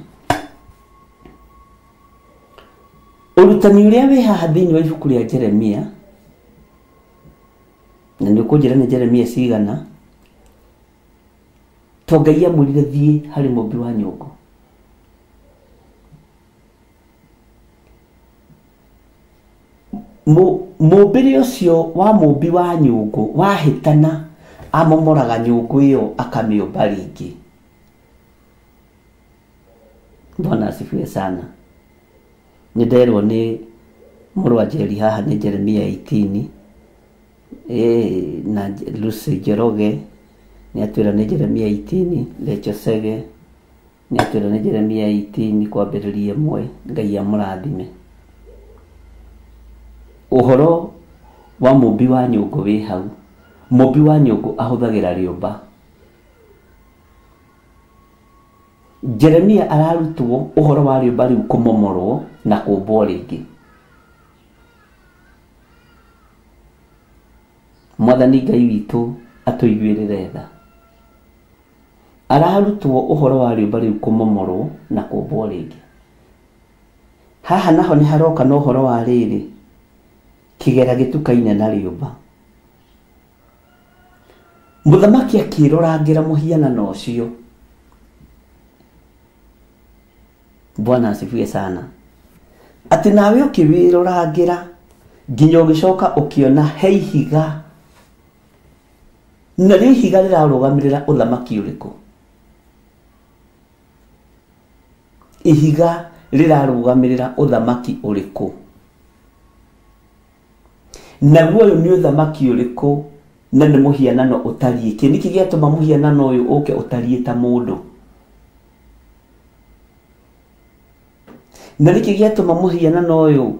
urutani uria wi haha thiini wa ibuku ria Jeremia na ni ukunjira ni Jeremia cigana to Ngai amwirire thie hari mumbi wa nyungu mumbiri ucio wa mumbi wa nyungu wahitana amomoraga nyungu iyo akamiumba ringi. Bwana asifiwe sana. Ni nderwo ni murwanjeri haha ni Jeremia 18 na Lucy Njoroge ni atwira ni Jeremia 18 Lecho Sege ni atwira ni Jeremia 18 kwambiriria mwe Ngai amurathime. Uhoro wa mumbi wa nyungu wi hau. Mumbi wa nyungu ahuthagira riumba. Jeremia ararutwo uhoro wa riumba riu kumomorwo na kumbwo ringi. Mwathani Ngai witu atuiguirire tha. Ararutwo uhoro wa riumba riu kumomorwo na kumbwo ringi. Haha naho ni haroka no uhoro wa riri kigera gitukaine na riumba. Muthamaki akirorangira muhianano ucio. Bwana asifiwe sana. Ati nawe ukiwirorangira nginya ugicoka ukiona heihiga na ri higa rirarugamirira uthamaki uriku. Ihiga rirarugamirira uthamaki uriku. Naguo uyu ni uthamaki uriku na ni muhianano utarie. Kiniki giatuma muhianano uyu uke utarie ta mundu. Na niki giatuma muhianano uyu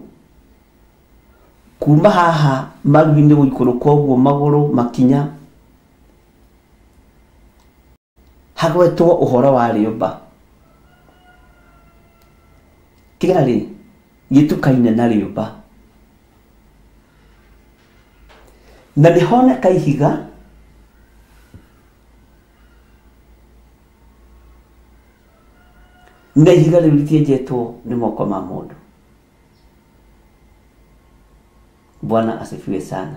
kuma haha maruini guikuruka uguo maguru makinya hagwetwo uhoro wa riumba. Kigari gitukaine na riumba. Na nihone kaihiga na ihiga riu ritienjetwo ni moko ma mundu. Bwana asifiwe sana.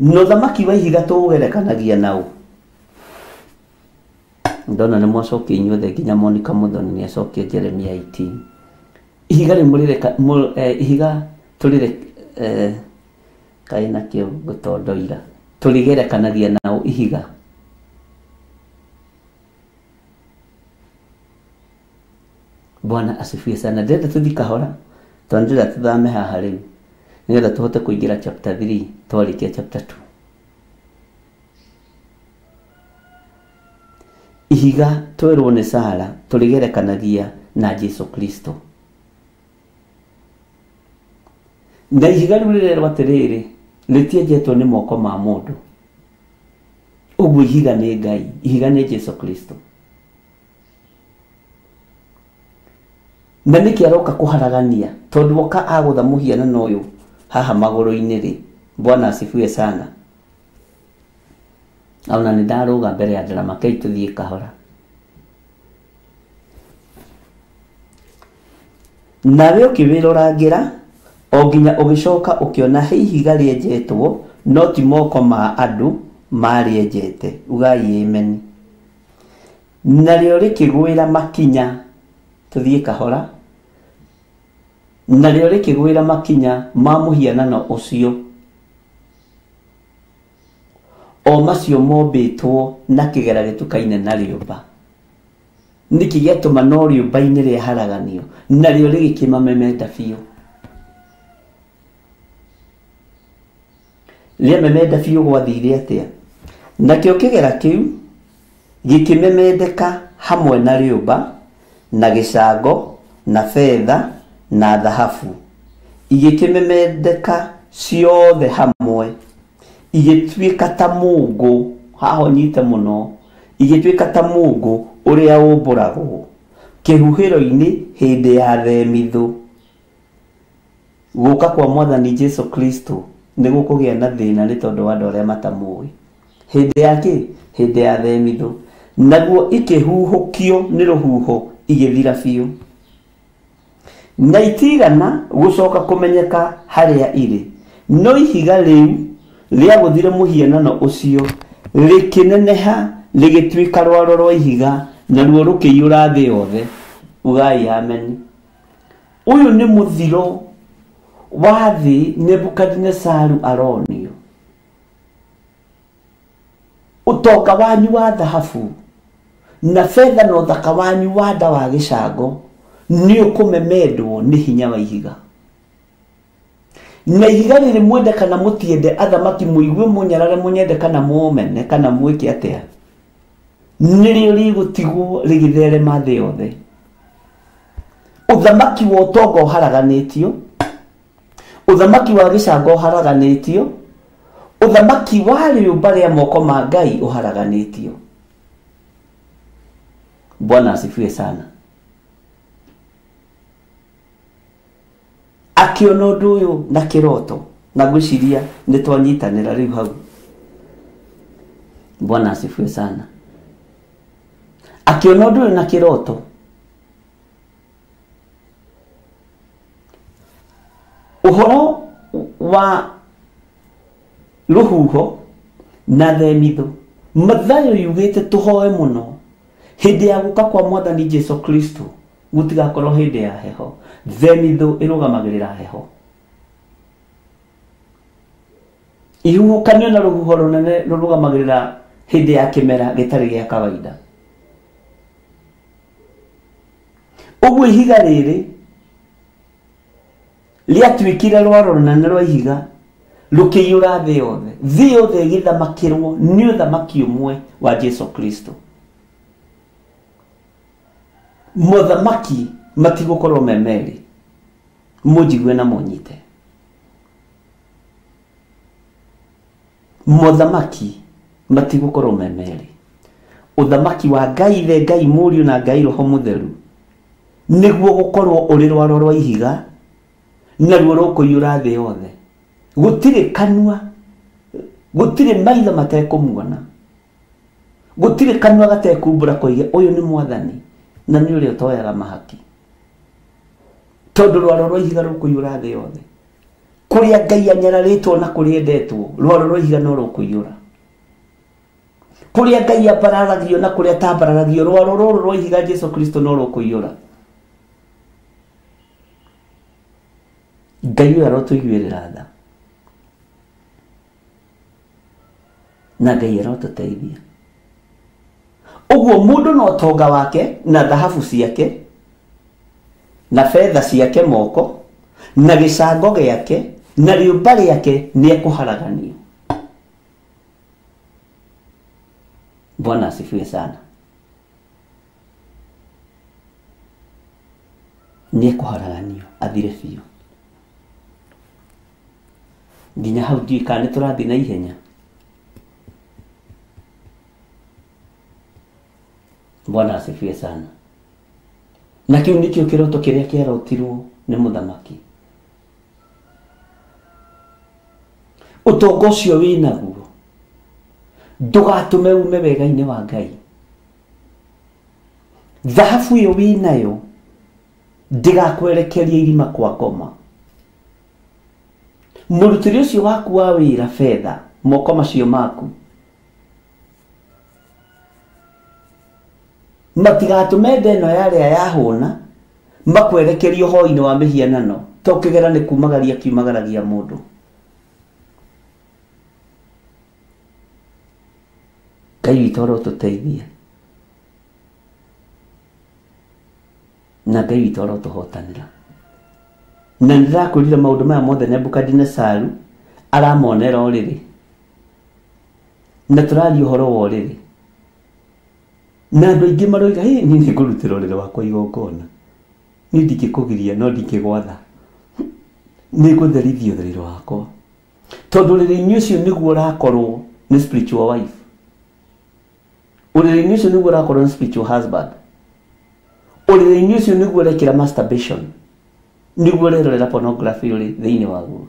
No thamaki wa ihiga tugerekanagia nau. Ndona ni mwacokia inyuothe nginya Monica Muthoni ni acokia Jeremia 18. Ihiga riu murireka ihiga turire kaina kio gutondoira turigerekanagia nao ihiga. Bwana asifiwe sana. Ndenda tuthika hora tondira tuthame haha riu nigetha tuhote kuingira chapter 3 twarikia chapter 2. Ihiga twerwo ni Sara turigerekanagia na Jesu Kristo. Na ihiga riu rirerwo atiriri ritienjetwo ni moko ma mundu. Uguo ihiga ni Ngai, ihiga ni Jesu Kristo. Na niki aroka kuharagania tondu oka agutha muhianano uyu haha maguru-ini ri. Bwana asifiwe sana. Auna ni ndaruga mbere ya ndarama kei tuthie kahora. Nawe ukiwirorangira o nginya ugicoka ukiona hihiga rienjetwo no ti moko ma andu marienjete. Ugai amen. Narĩo rĩkĩgwĩra makinya tuthie kahora. Narĩo rĩkĩgwĩra makinya ma mũhianano ũcio o macio mombĩtwo na kĩgera gĩtukaine na rĩũmba. Nĩkĩ gĩatũma no rĩũmba-inĩ rĩaharaganio narĩo rĩgĩkĩmamemenda biũ. Rĩamemenda biũ gwathire atĩa? Nakĩo kĩgera kĩu gĩkĩmemendeka hamwe na rĩũmba na gĩcango na fedha na dhahabu. Igĩkĩmemendeka ciothe hamwe igĩtuĩka ta mũngũ. Haha nyite mũno. Igĩtuĩka ta mũngũ ũrĩa ũmbũragwo kĩhuhĩro-inĩ hĩndĩ ya themithũ. Gũka kwa Mwathani Jesu Kristo nĩ gũkũgĩa na thĩna nĩ tondũ wa andũ arĩa matamũĩ. Hĩndĩ ya kĩ? Hĩndĩ ya themithũ. Naguo ikĩhuhũkio nĩ rũhuho igĩthira biũ. Na itigana gũcoka kũmenyeka harĩa irĩ. No ihiga rĩu rĩagũthire mũhianano ũcio rĩkĩneneha rĩgĩtuĩka rwaro rwa ihiga naruo rũkĩiyũra thĩ yothe. Ugai amen. Ũyũ nĩ mũthiro wa thĩ Nebukadnezaru aronio. Ũtonga wanyu wa dhahabu na fedha na ũthaka wanyu wa nda wa gĩcango nĩ ũkũmemendwo nĩ hinya wa ihiga. Na ihiga rĩrĩ mwende kana mũtiende athamaki mũigue mũnyarare mũnyende kana mũmene kana mwĩke atĩa, nĩrĩo rĩgũtigwo rĩgĩtherema thĩ yothe. Ũthamaki wa ũtonga ũharaganĩtio, ũthamaki wa gĩcango ũharaganĩtio, ũthamaki wa rĩũmba rĩa moko ma Ngai ũharaganĩtio. Bwana asifiwe sana. Akiona ũndũ ũyũ na kĩroto na gwĩciria nĩ twanyitanĩra rĩu hau. Bwana asifiwe sana. Akiona ũndũ ũyũ na kĩroto ũhoro wa rũhuho na themithũ. Mathayo yugĩte tũhoe mũno hĩndĩ ya gũka kwa Mwathani Jesu Kristo gũtigakorwo hĩndĩ ya heho. Themithũ ĩrũgamagĩrĩra heho. Ihuhũkanio na rũhuho rũnene rũrũgamagĩrĩra hĩndĩ ya kĩmera gĩtarĩ gĩa kawaida. Ũguo ihiga rĩrĩ rĩatuĩkire rwaro rũnene rwa ihiga rũkĩiyũra thĩ yothe. Thĩ yothe ĩgĩthamakĩrwo nĩ ũthamaki ũmwe wa Jesu Kristo. Mũthamaki matigũkorwo me merĩ. Mũnjigue na mũnyite. Mũthamaki matigũkorwo me merĩ. Ũthamaki wa Ngai Ithe, Ngai Mũriũ na Ngai Roho Mũtheru nĩguo gũkorwo ũrĩ rwaro rwa ihiga naruo rũkũiyũra thĩ yothe. Gũtirĩ kanua, gũtirĩ maitho matekũmuona, gũtirĩ kanua gatekumbũra koige ũyũ nĩ Mwathani na nĩ ũrĩa ũtoyaga mahaki. Tondũ rwaro rwa ihiga rũkũiyũra thĩ yothe. Kũrĩa Ngai anyararĩtwo na kũrĩa endetwo, rwaro rwa ihiga no rũkũiyũra. Kũrĩa Ngai ambararagio na kũrĩa tambararagio, rwaro rũrũ rwa ihiga Jesu Kristo no rũkũiyũra. Ngai ũyũ arotũiguĩrĩra tha na Ngai arotũteithia. Ũguo mũndũ no ũtonga wake na dhahabu ciake na fedha ciake moko na gĩcango gĩake na rĩũmba rĩake nĩekũharaganio. Bwana asifiwe sana. Nĩekũharaganio athire biũ. Nginya hau ndiũĩ kana nĩtũrathiĩ na ihenya. Bwana asifiwe sana. Na kĩu nĩkĩo kĩroto kĩrĩa kĩarotirwo nĩ mũthamaki. Ũtonga ũcio wĩnaguo ndũgatũme ume wega-inĩ wa Ngai. Thahabu ĩyo wĩnayo ndĩgakwerekeria irima kwa ngoma. Mũrutĩre ũcio waku wa wĩra fedha moko macio maku matigatũme ndeno yarĩa yahũna makwerekeria ũhoro-inĩ wa mĩhianano to kĩgera nĩ kumagaria kiumagaragia mũndũ. Ngai witũ arotũteithia na Ngai witũ arotũhotanĩra. Na nĩndĩrakwĩrire maũndũ maya mothe Nebukadinezaru aramonera ũrĩrĩ, na tũraria ũhoro wa ũrĩrĩ, na andũ aingĩ maroiga niĩ nĩngũrutĩra ũrĩrĩ wakwa igongona, niĩ ndingĩkũgiria no ndingĩgwatha, nĩngũtherithia ũrĩrĩ wakwa, tondũ ũrĩrĩ-inĩ ũcio nĩguo ũrakorwo nĩ spiritual wife, ũrĩrĩ-inĩ ũcio nĩguo ũrakorwo nĩ spiritual husband, ũrĩrĩ-inĩ ũcio nĩguo ũrekĩra masturbation, nĩguo ũrerorera pornography ũrĩ thĩinĩ waguo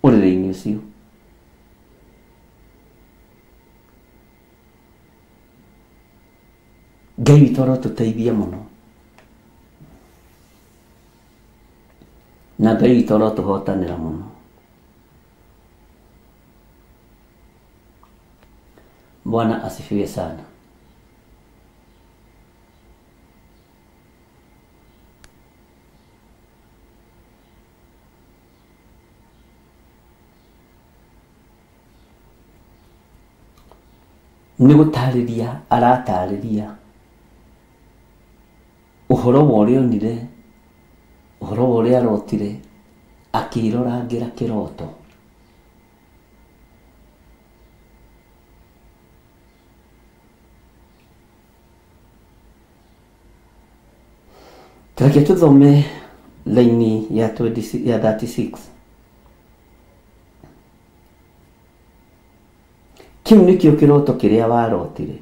ũrĩrĩ-inĩ ũcio. Ngai witũ arotũteithia mũno na Ngai witũ arotũhotanĩra mũno. Bwana asifiwe sana. Nĩgũtarĩria aratarĩria ũhoro wa ũrĩa onire, ũhoro wa ũrĩa arotire akĩrorangĩra kĩroto. Reke tũthome laini ya 36. Kĩu nĩkĩo kĩroto kĩrĩa warotire.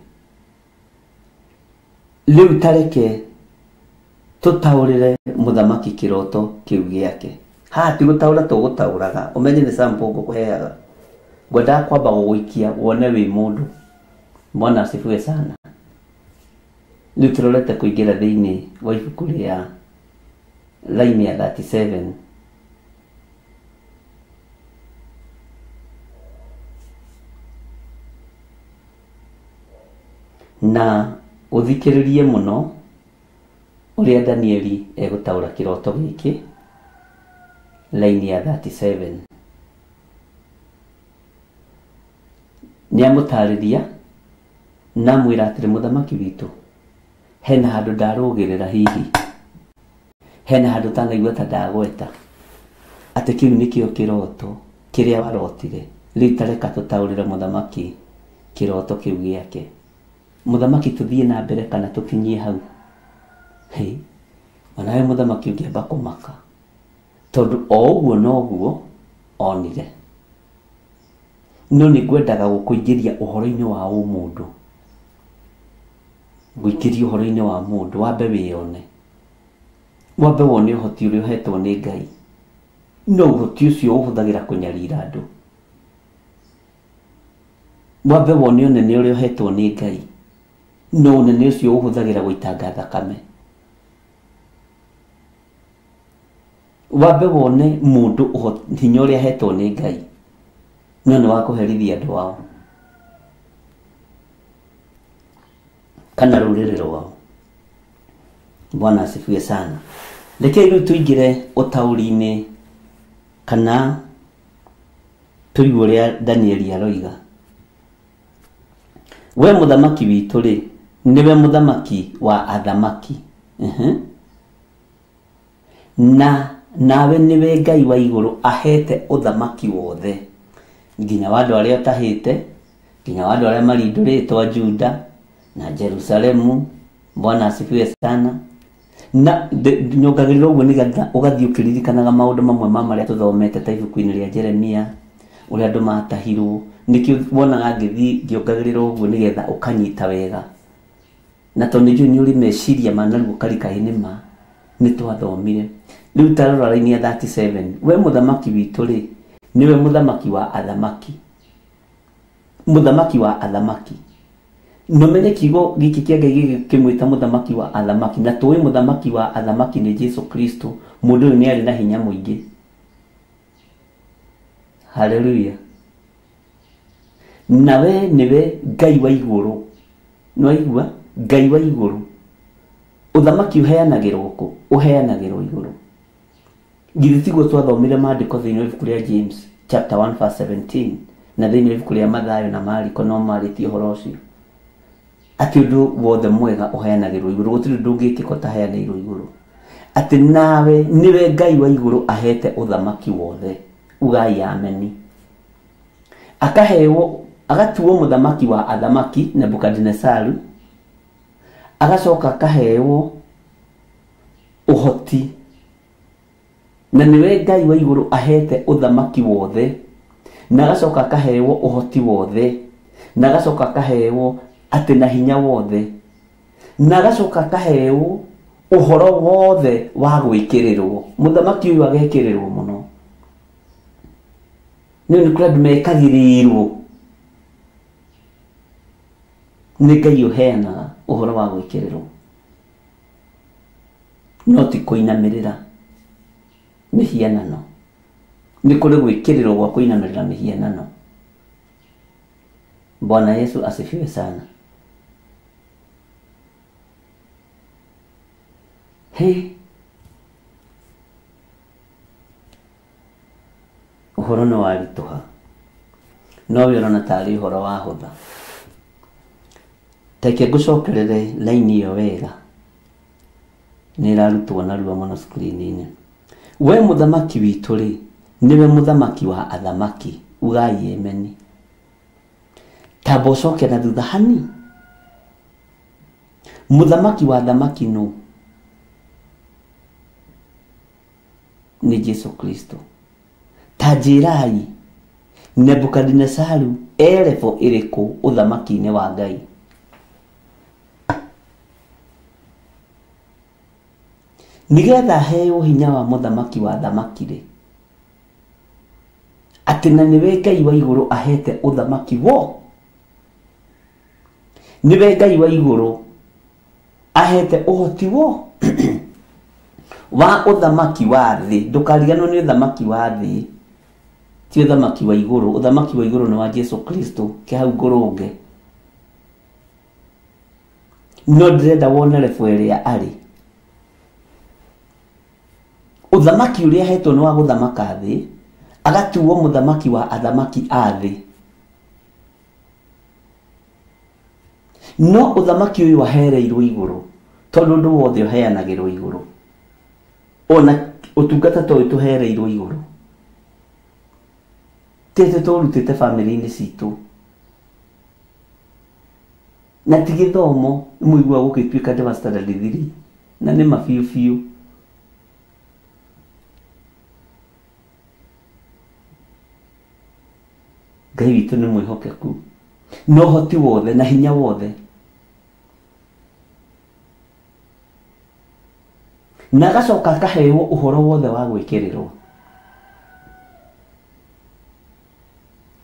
Rĩu tareke tũtaũrĩre mũthamaki kĩroto kĩu gĩake. Haha ti gũtaũra tũgũtaũraga, ũmenye nĩ sample ngũkũheaga. Ngwendaga kwamba gũgũikia wone wĩ mũndũ. Bwana asifiwe sana. Rĩu tũrorete kũingĩra thĩinĩ wa ibuku rĩa laini ya 37. Na ũthikĩrĩrie mũno ũrĩa Danieli egũtaũra kĩroto gĩkĩ, laini ya 37. Nĩamũtarĩria na mwĩra atĩrĩ, mũthamaki witũ, hena handũ ndarũgĩrĩra, hihi hena handũ tanaigua ta ndagweta, atĩ kĩu nĩkĩo kĩroto kĩrĩa warotire. Rĩu tareka tũtaũrĩre mũthamaki kĩroto kĩu gĩake. Mũthamaki tũthiĩ na mbere kana tũkinyie hau? Onawe mũthamaki ũngĩamba kũmaka, tondũ o ũguo noguo onire. No nĩngwendaga gũkũingĩria ũhoro-inĩ wa ũmũndũ, ngũingĩria ũhoro-inĩ wa mũndũ, wambe wĩone, wambe wone ũhoti ũrĩa ũhetwo nĩ Ngai. No ũhoti ũcio ũhũthagĩra kũnyarira andũ, wambe wone ũnene ũrĩa ũhetwo nĩ Ngai. No ũnene ũcio ũhũthagĩra gũitanga thakame, wambe wone mũndũ hinya ũrĩa ahetwo nĩ Ngai, no nĩ wa kũherithia andũ ao kana rũrĩrĩ rwao. Bwana asifiwe sana. Reke rĩu tũingĩre ũtaũri-inĩ kana tũigue ũrĩa Danieli aroiga. We mũthamaki witũ rĩ, niwe mũthamaki wa athamaki, na nawe niwe Ngai wa iguru ahete uthamaki wothe nginya wandu aria tahite nginya wandu aria marinduritwo Juda na Jerusalemu. Bwana asifiwe sana. Na nyongagirira uguo nigetha ugathii ukiririkanaga maundu mamwe ma maria tuthomete ta ibuku-ini ria Jeremia uria andu matahirwo. Nikio wonaga ngithii ngiongagirira uguo nigetha ukanyita wega na tondu ni uri meciria manaruo karikaini ma ni twathomire. Riu tarora raini ya 37 we muthamaki witu ri niwe muthamaki wa athamaki, muthamaki wa athamaki. Nomene kigo giki kia Ngai giki kimwita muthamaki wa athamaki na tuwe muthamaki wa athamaki ni Jesu Kristo. Mundu ni ari na hinya muingi. Haleluya. Nawe niwe Ngai wa iguru. No igua Ngai wa iguru. Uthamaki uheanagirwo ku, uheanagirwo iguru. Githitigo twathomire maandiko thiini wa ibuku ria James chapter 1 verse 17 na thiini wa ibuku ria Mathayo na Mariko no marĩtie ũhoro ũcio ati undu wothe mwega uheanagirwo iguru, gutiri ndungikiko taheanirwo iguru. Ati nawe niwe Ngai wa iguru ahete uthamaki wothe. Ugai ameni. Akahewo agatuo muthamaki wa athamaki Nebukadnezaru, agacoka akahewo uhoti. Na niwe Ngai wa iguru ahete uthamaki wothe, na agacoka akahewo uhoti wothe, na agacoka akahewo ati na hinya wothe, na agacoka akahewo uhoro wothe wa gwikirirwo. Muthamaki uyu agekirirwo muno. Ni kura mekagirirwo ni Ngai uheanaga uhoro wa gwikirirwo, no ti kuinamirira mihianano. Ni kuri gwikirirwo gwa kuinamirira mihianano. Bwana Yesu asifiwe sana. Uhoro no warituha no wirona tari uhoro wa hutha. Teke gucokerere laini iyo wega ni rarutwo na ruo muno screen-ini. We muthamaki witu ri niwe muthamaki wa athamaki. Ugai ameni. Tabo cokera thutha hani. Muthamaki wa athamaki no ni Jesu Kristo. Tajirai Nebukadnezaru level iriku uthamaki-ini wa Ngai. Nigetha heo hinya wa muthamaki wa athamaki ri ati na niwe Ngai wa iguru ahete uthamaki wo. Niwe Ngai wa iguru ahete uhoti wo wa uthamaki wa thi. Ndukariganwo ni uthamaki wa thi, ti uthamaki wa iguru. Uthamaki wa iguru ni wa Jesu Kristo ke hau ngurunge. No ndirenda wone level iria ari. Uthamaki uria hetwo ni wa guthamaka thi, agatuo muthamaki wa athamaki a thi. No uthamaki uyu wahereirwo iguru tondu ndu wothe uheanagirwo iguru. Ona utungata to tuhereirwo iguru. Tete turutite family-ini citu. Na tigithomo muigua gukituika devastated thiri na ni mafiu fiu. Ngai witu ni mwihokeku. No hoti wothe na hinya wothe. Na gacoka akahewo uhoro wothe wa gwikirirwo.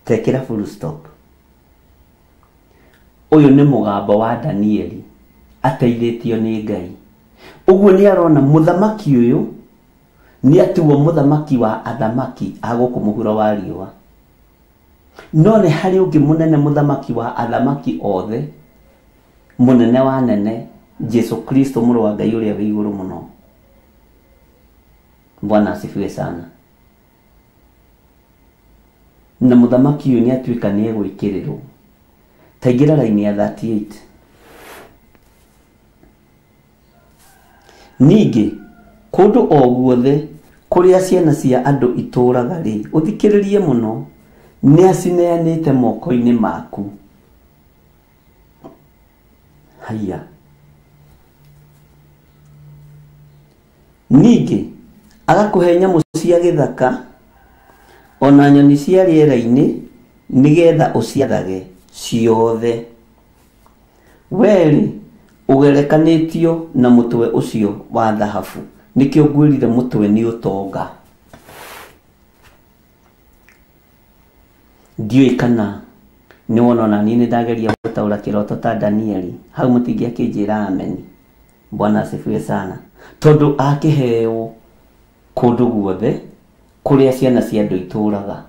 Tekera full stop. Uyu ni mugambo wa Danieli ateithitio ni Ngai. Uguo ni arona muthamaki uyu ni atuo muthamaki wa athamaki aguku muhuro wa riwa. No ne hari ungi munene muthamaki wa athamaki othe, munene wa nene Jesu Kristo muru wa Ngai uria wi iguru muno. Bwana asifiwe sana. Na muthamaki uyu ni atuika ni egwikirirwo. Taingira laini ya 38. Ningi kundu o guothe kuria ciana cia andu ituraga ri uthikiririe muno ni acineanite moko-ini maku. Haya ningi agakuhe nyamu cia githaka ona nyoni cia riera-ini nigetha uciathage ciothe. Weri ugerekanitio na mutwe ucio wa dhahabu, nikio ngwirire mutwe ni utonga. Ndioi kana ni wona na nini ndageria gutaura kiroto ta Danieli hau mutingi akinjira ameni. Bwana asifiwe sana. Tondu akiheo kundu guothe kuria ciana cia andu ituraga,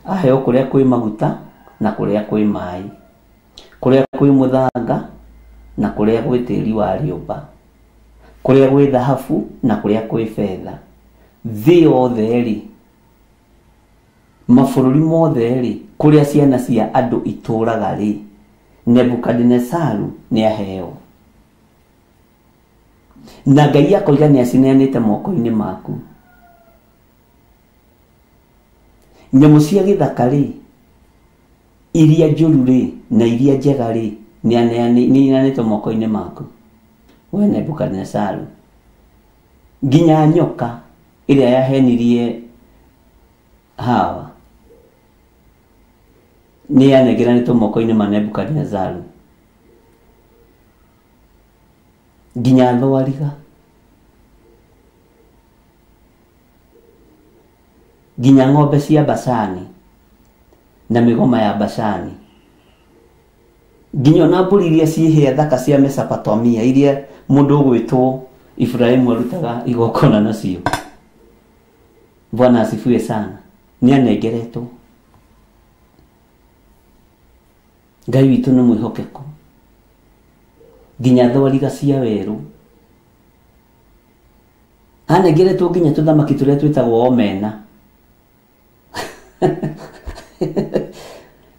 aheo kuria kwi maguta na kuria kwi mai, kuria kwi muthanga na kuria kwi tiri wa riumba, kuria kwi dhahabu na kuria kwi fedha. Thi othe ri mabũrũri mothe ri kuria ciana cia andu ituraga ri Nebukadnezaru ni aheo. Na Ngai akoiga ni acineanite moko-ini maku. Nyamu cia githaka ri iria njuru ri na iria njega ri ni aneanite moko-ini maku we Nebukadnezaru. Nginya nyoka iria yahenirie Hawa ni anegeranite moko-ini ma Nebukadnezaru. Nginya thwariga, nginya ng'ombe cia Bashani na migoma ya Bashani, nginya na mbũri iria ciĩhĩa thaka cia Mesopotamia iria mundu ugwitwo Ibrahimu arutaga igokona nacio. Bwana asifiwe sana. Ni anegeretwo. Ngai witu ni mwihokeku. Nginya thwariga cia weru anegeretwo, nginya tuthamaki turia twitagwo omena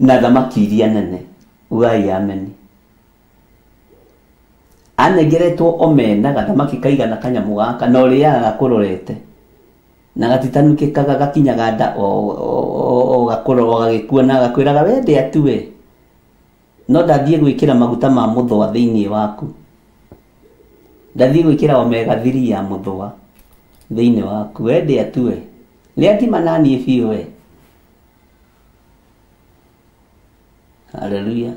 na thamaki iria nene. Ugai ameni. Anegeretwo omena gathamaki kaigana kanyamu gaka na uriaga kurorete na gatitanukikaga gakinyaga nda o gakurora gagikua na gakwiraga wende atue no ndathie gwikira maguta ma muthwa thiini waku, ndathie gwikira omega 3 ya muthwa thiini waku, wende atue ria thima nani biu we. Haleluya.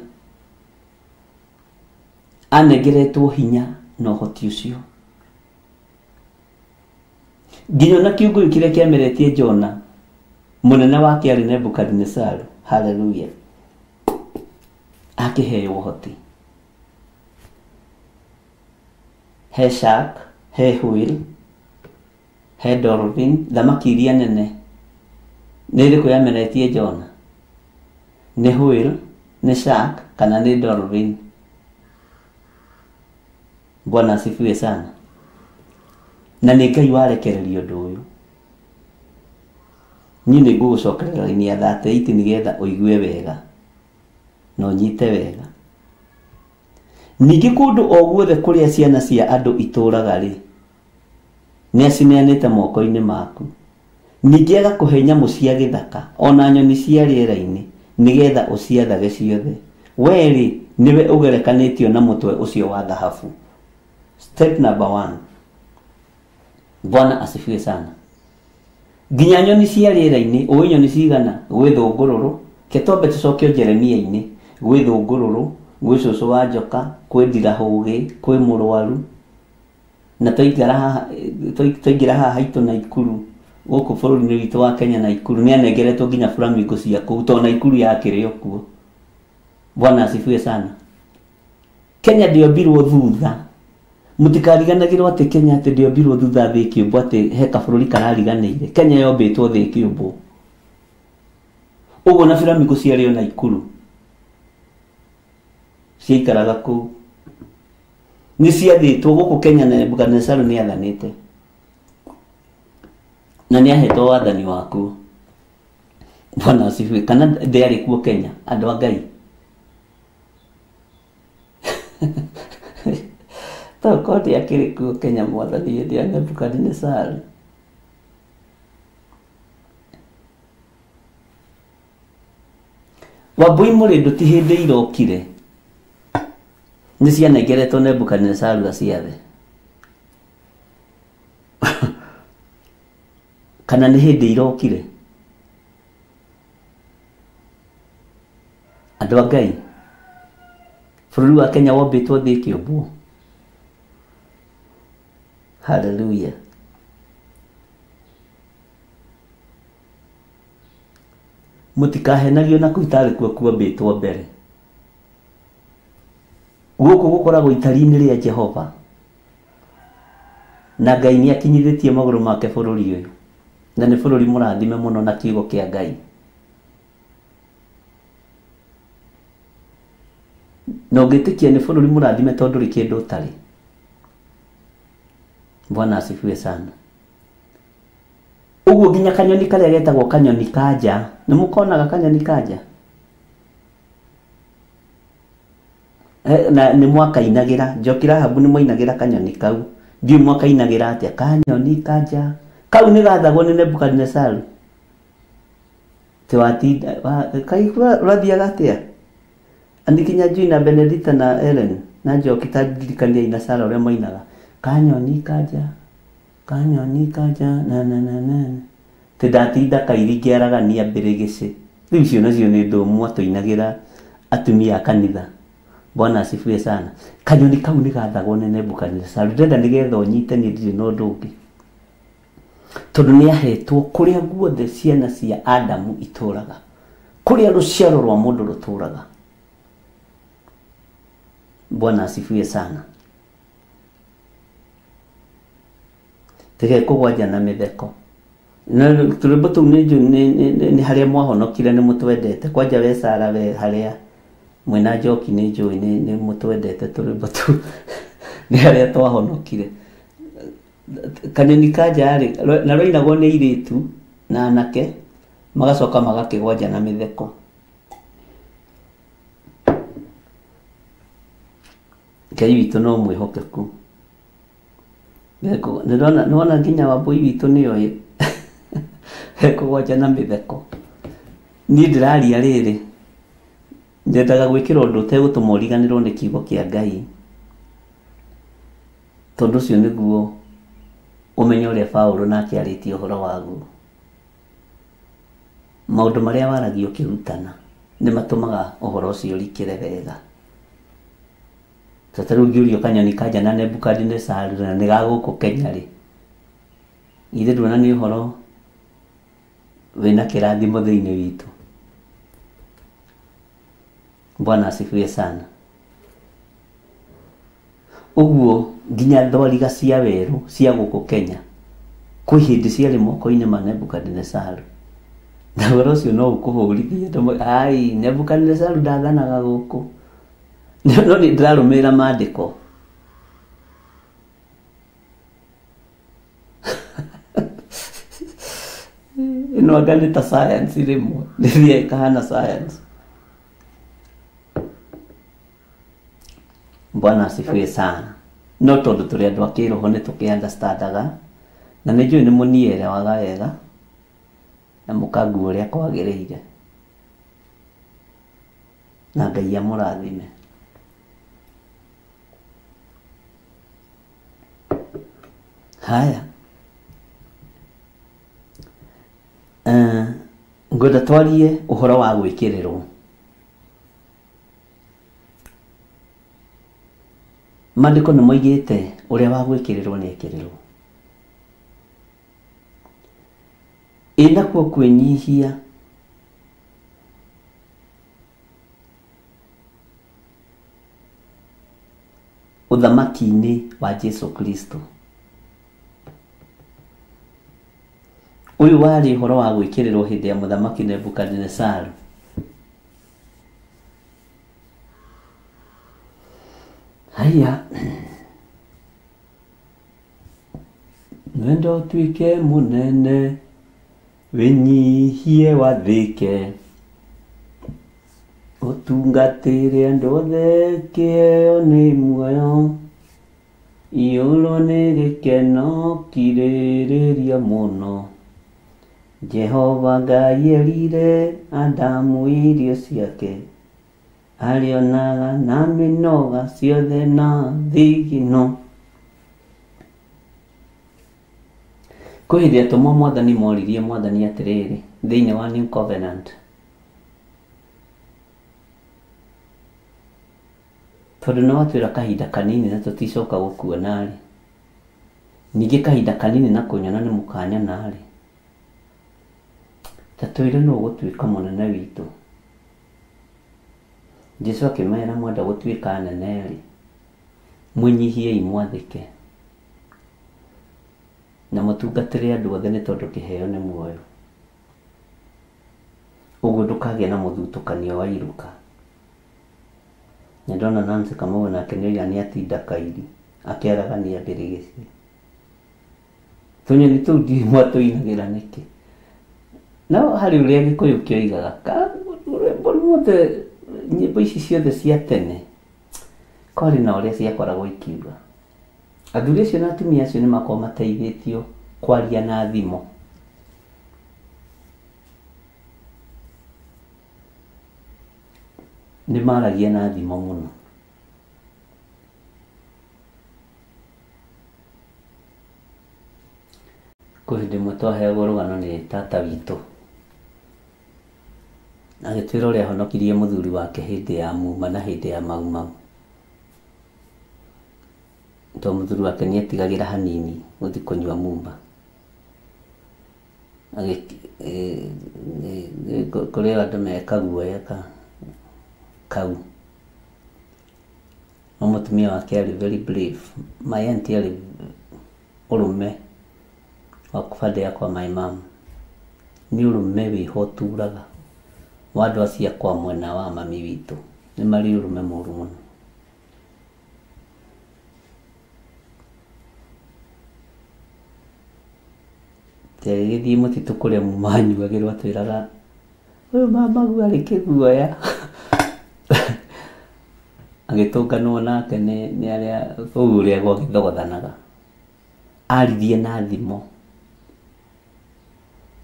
Anegeretwo hinya no hoti ucio. Nginya na kiugo kile kiameretie Jona munene wake ari Nebukadnezaru. Haleluya. Akiheo hoti. He Shark, he Whale, he Dolphin, thamaki iria nene niri kuyameretie Jona. Ni Whale, ni Shark kana ni Dolphin. Bwana asifiwe sana. Na ni Ngai warekereria undu uyu. Ni ngugucokerera ni athate iti nigetha uigue wega no nyite wega. Ningi kundu o guothe kuria ciana cia andu ituraga ri ni acineanite moko-ini maku. Ningi agakuhe nyamu cia githaka ona nyoni cia riera-ini nigetha uciathage ciothe. Weri niwe ugerekanitio na mutwe ucio wa dhahabu. Step number 1. Bwana asifiwe sana. Nginya nyoni cia riera-ini, uwe nyoni cigana gwi thungururu, ketombe tucokio Jeremia-ini, gwi thungururu, gwi cucu wa njoka, kwi ndirahugi, kwi murwaru. Na twaingira haha haitu Naikuru guku bururi-ini witu wa Kenya Naikuru ni anegeretwo nginya flamingo cia kuu to Naikuru yakirio kuo. Bwana asifiwe sana. Kenya ndio mbirwo thutha. Mutikariganagirwo ati Kenya ati ndio mbirwo thutha thi kiumbo ati he kabururi karariganire. Kenya yombitwo thi kiumbo. Ugo na flamingo cia rio Naikuru ciikaraga kuu ni ciathitwo guku Kenya na Nebukadnezaru ni athanite na ni ahetwo wathani waku. Bwana asifiwe. Kana ndiari kuo Kenya andu a Ngai to kodi akiri kuo Kenya mwathani ndi Nebukadnezaru Wambui Mũrĩndũ ti hĩndĩ irokire nĩ cianengeretwo Nebukadnezaru ciathe kana nĩ hĩndĩ irokire? Andũ a Ngai, bũrũri wa Kenya wombĩtwo thĩ kĩũmbwo. Hallelujah. Mũtikahenagio na kũitarĩ kuo kuombĩtwo mbere. Gũkũ gũkoragwo itari-inĩ rĩa Jehova, na Ngai nĩ akinyithĩtie magũrũ make bũrũri ũyũ, na nĩ bũrũri mũrathime mũno na kiugo kĩa Ngai. Na ũngĩtĩkia nĩ bũrũri mũrathime tondũ rĩ kĩndũ ũtarĩ. Bwana asifiwe sana. Ũguo nginya kanyoni karĩa getagwo kanyoni kanja, nĩ mũkonaga kanyoni kanja? Na nĩ mwakainagĩra, Njoki Rahabu nĩ mwainagĩra kanyoni kau. Ndiũ mwakainagĩra atĩa? Kanyoni kanja. Kau nĩ gathagwo nĩ Nebukadnezaru. Tewatinda, kai ũrathiaga atĩa? Andikinya Njui na Benedita na Ellen na Njoki tandirikania ina Sara ũrĩa mainaga. Kanyoni kanja, kanyoni kanja, na. Tĩndatinda kairi ngĩaragania mbĩrĩgĩcĩ. Rĩu icio nacio nĩ ndũmũ atũinagĩra atumia a kanitha. Bwana asifiwe sana. Kanyoni kau nĩ gathagwo nĩ Nebukadnezaru. Ndĩrenda nĩgetha ũnyite nĩ ndirĩ na ũndũ ũngĩ. Tondũ nĩ ahetwo kũrĩa guothe ciana cia Adamu itũraga, kũrĩa rũciaro rwa mũndũ rũtũraga. Bwana asifiwe sana. Tege kũgwanja na mĩtheko. Na tũrĩmbo tũu nĩ harĩa mwahonokire nĩ mũtwendete. Kwanja we Sara we harĩa mwena Njoki nĩ njũĩ nĩ mũtwendete tũrĩmbo tũu. Nĩ harĩa twahonokire. Kanyoni kanja rĩ, na rũinagwo nĩ airĩtu na anake, magacoka magakĩgwanja na mĩtheko. Ngai witũ no mwĩhokeku. Nĩwona nginya Wambui witũ nĩoĩ kũgwanja na mĩtheko. Niĩ ndĩraria rĩrĩ, nyendaga gwĩkĩra ũndũ ũtegũtũma ũriganĩrwo nĩ kiugo kĩa Ngai, tondũ ũcio nĩguo ũmenye ũrĩa Paũlũ nake arĩtie ũhoro waguo. Maũndũ marĩa waragio ũkĩrutana nĩ matũmaga ũhoro ũcio ũrikĩre wega. Tata rĩu ngĩũrio kanyoni kanja na Nebukadnezaru na nĩ gagũkũ Kenya rĩ, ithe nduona nĩ ũhoro wĩna kĩrathimo thĩinĩ witũ. Bwana asifiwe sana. Ũguo nginya thwariga cia werũ cia gũkũ Kenya kwĩ hĩndĩ ciarĩ moko-inĩ ma Nebukadnezaru. Na ũhoro ũcio no ũkũhũrithia ai Nebukadnezaru ndathanaga gũkũ. No nĩ ndĩrarũmĩrĩra maandĩko. Ĩno anga nĩ ta science rĩmwe, nĩthiĩ kahana science. Bwana asifiwe sana. No tondũ tũrĩ andũ a kĩroho nĩ tũkĩ-understandaga, na nĩ njũĩ nĩ mũnielewaga wega na mũkagua ũrĩa kwagĩrĩire. Na Ngai amũrathime. Haya. Ngwenda twarie ũhoro wa gwĩkĩrĩrwo. Maandĩko nĩ moigĩte ũrĩa wa gwĩkĩrĩrwo nĩ ekĩrĩrwo. Nakuo kwĩnyihia ũthamaki-inĩ wa Jesu Kristo. Ũyũ warĩ ũhoro wa gwĩkĩrĩrwo hĩndĩ ya mũthamaki Nebukadnezaru. Haya. Nenda ũtuĩke mũnene, wĩnyihie wathĩke, ũtungatĩre andũ othe, kĩheo nĩ muoyo, iyũrwo nĩ gĩkeno, kirĩrĩria mũno, Jehova Ngai erire Adamu irio ciake, arionaga na mĩnoga ciothe na thigino. Kwĩ hĩndĩ atũmwo Mwathani moririe Mwathani atĩrĩrĩ thĩinĩ wa New Covenant, tondũ nĩ watwĩra kahinda kanini na tũticoka gũkuona-rĩ, ningĩ kahinda kanini na kũnyona nĩ mũkanyona-rĩ, ta twĩre nũ gũtuĩka mũnene witũ. Jesũ akĩmera mwenda gũtuĩka anene-rĩ, mwĩnyihiei mwathĩke na mũtungatĩre andũ othe nĩ tondũ kĩheo nĩ muoyo. Ũguo ndũkagĩa na mũthutũkanio wa iruka. Nĩ ndona Nancy Kamau nake nĩoiga nĩ atinda kairi akĩaragania mbĩrĩgĩci. Tũnyoni tũu ndiũĩ mwatũinagĩra nĩkĩ. No harĩ ũrĩa Gĩkũyũ kĩoigaga rwĩmbo ruothe, nyĩmbo ici ciothe cia tene kwarĩ na ũrĩa ciakoragwo ikiuga. Athuri acio na atumia acio nĩ makoragwo mateithĩtio kwaria na thimo. Nĩ maragia na thimo mũno. Kwĩ hĩndĩ ĩmwe twaheagwo rũgano nĩ tata witũ, agĩtwĩra ũrĩa ahonokirie mũthuri wake hĩndĩ ya muma na hĩndĩ ya maumau. Tondũ mũthuri wake nĩ etigagĩra hanini gũthiĩ kũnyua muma. Kũrĩ andũ meka guoya kau. No mũtumia wake arĩ very brave. My auntie arĩ ũrũme wa kubande yakwa my mom. Nĩ ũrũme wĩho turaga wa andũ acia kwa mwena wa mami witũ. Nĩ marĩ ũrũme mũru mũno. Gĩthiĩ mũtitũ kũrĩa manyuagĩrwo atwĩraga ũyũ mamagu arĩ kĩguoya. Agĩtũnganwo nake nĩ arĩa ũguo ũrĩa gwagĩthogothanaga. Aririe na thimo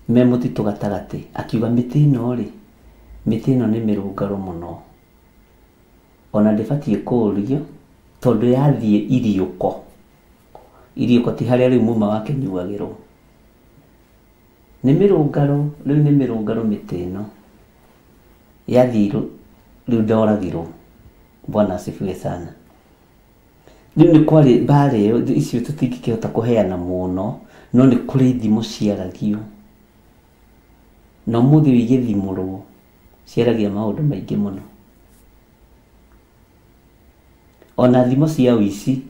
me mũtitũ gatagatĩ akiuga mĩtĩ ĩno-rĩ, mĩtĩ ĩno nĩ mĩrũngarũ mũno, ona ndĩbatiĩ kũũrio tondũ yathiĩ iriũko. Iriũko ti harĩa rĩu muma wake nyuagĩrwo. Nĩ mĩrũngarũ, rĩu nĩ mĩrũngarũ mĩtĩ ĩno. Yathiĩ rĩu ndoragirwo. Bwana asifiwe sana. Rĩu nĩ kwarĩ mbara ĩyo, icio tũtingĩkĩhota kũheana mũno, no nĩ kũrĩ thimo ciaragio. Na ũmũthĩ igĩthimũrwo ciaragia maũndũ maingĩ mũno. Ona thimo cia ũici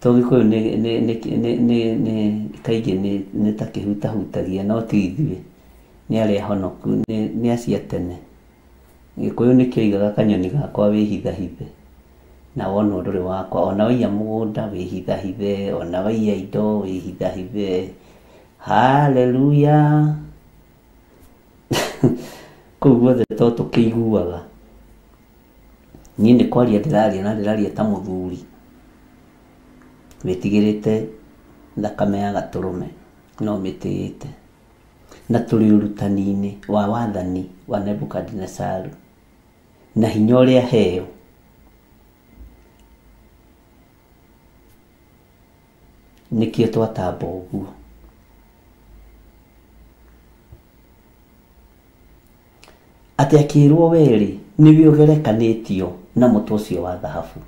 to Gĩkũyũ kaingĩ nĩ ta kĩhutahutagia, no ti ithuĩ, nĩ arĩa honoku, nĩ acia tene. Gĩkũyũ nĩ kĩoigaga kanyoni gakwa wĩhithahithe, na wona ũndũrĩ wakwa, ona waiya mũgũnda wĩhithahithe, ona waiya indo wĩhithahithe. Haleluya. Kũu guothe to tũkĩiguaga. Niĩ nĩ kwaria ndĩraria na ndĩraria ta mũthuri wĩtigĩrĩte thakame ya gatũrũme, no mĩtĩĩte. Na tũrĩ ũrutani-inĩ wa wathani wa Nebukadnezaru na hinya ũrĩa heo. Nĩkĩo twatamba ũguo. Atĩ akĩrwo werĩ nĩwe ũgerekanĩtio na mũtwe ũcio wa thahabu.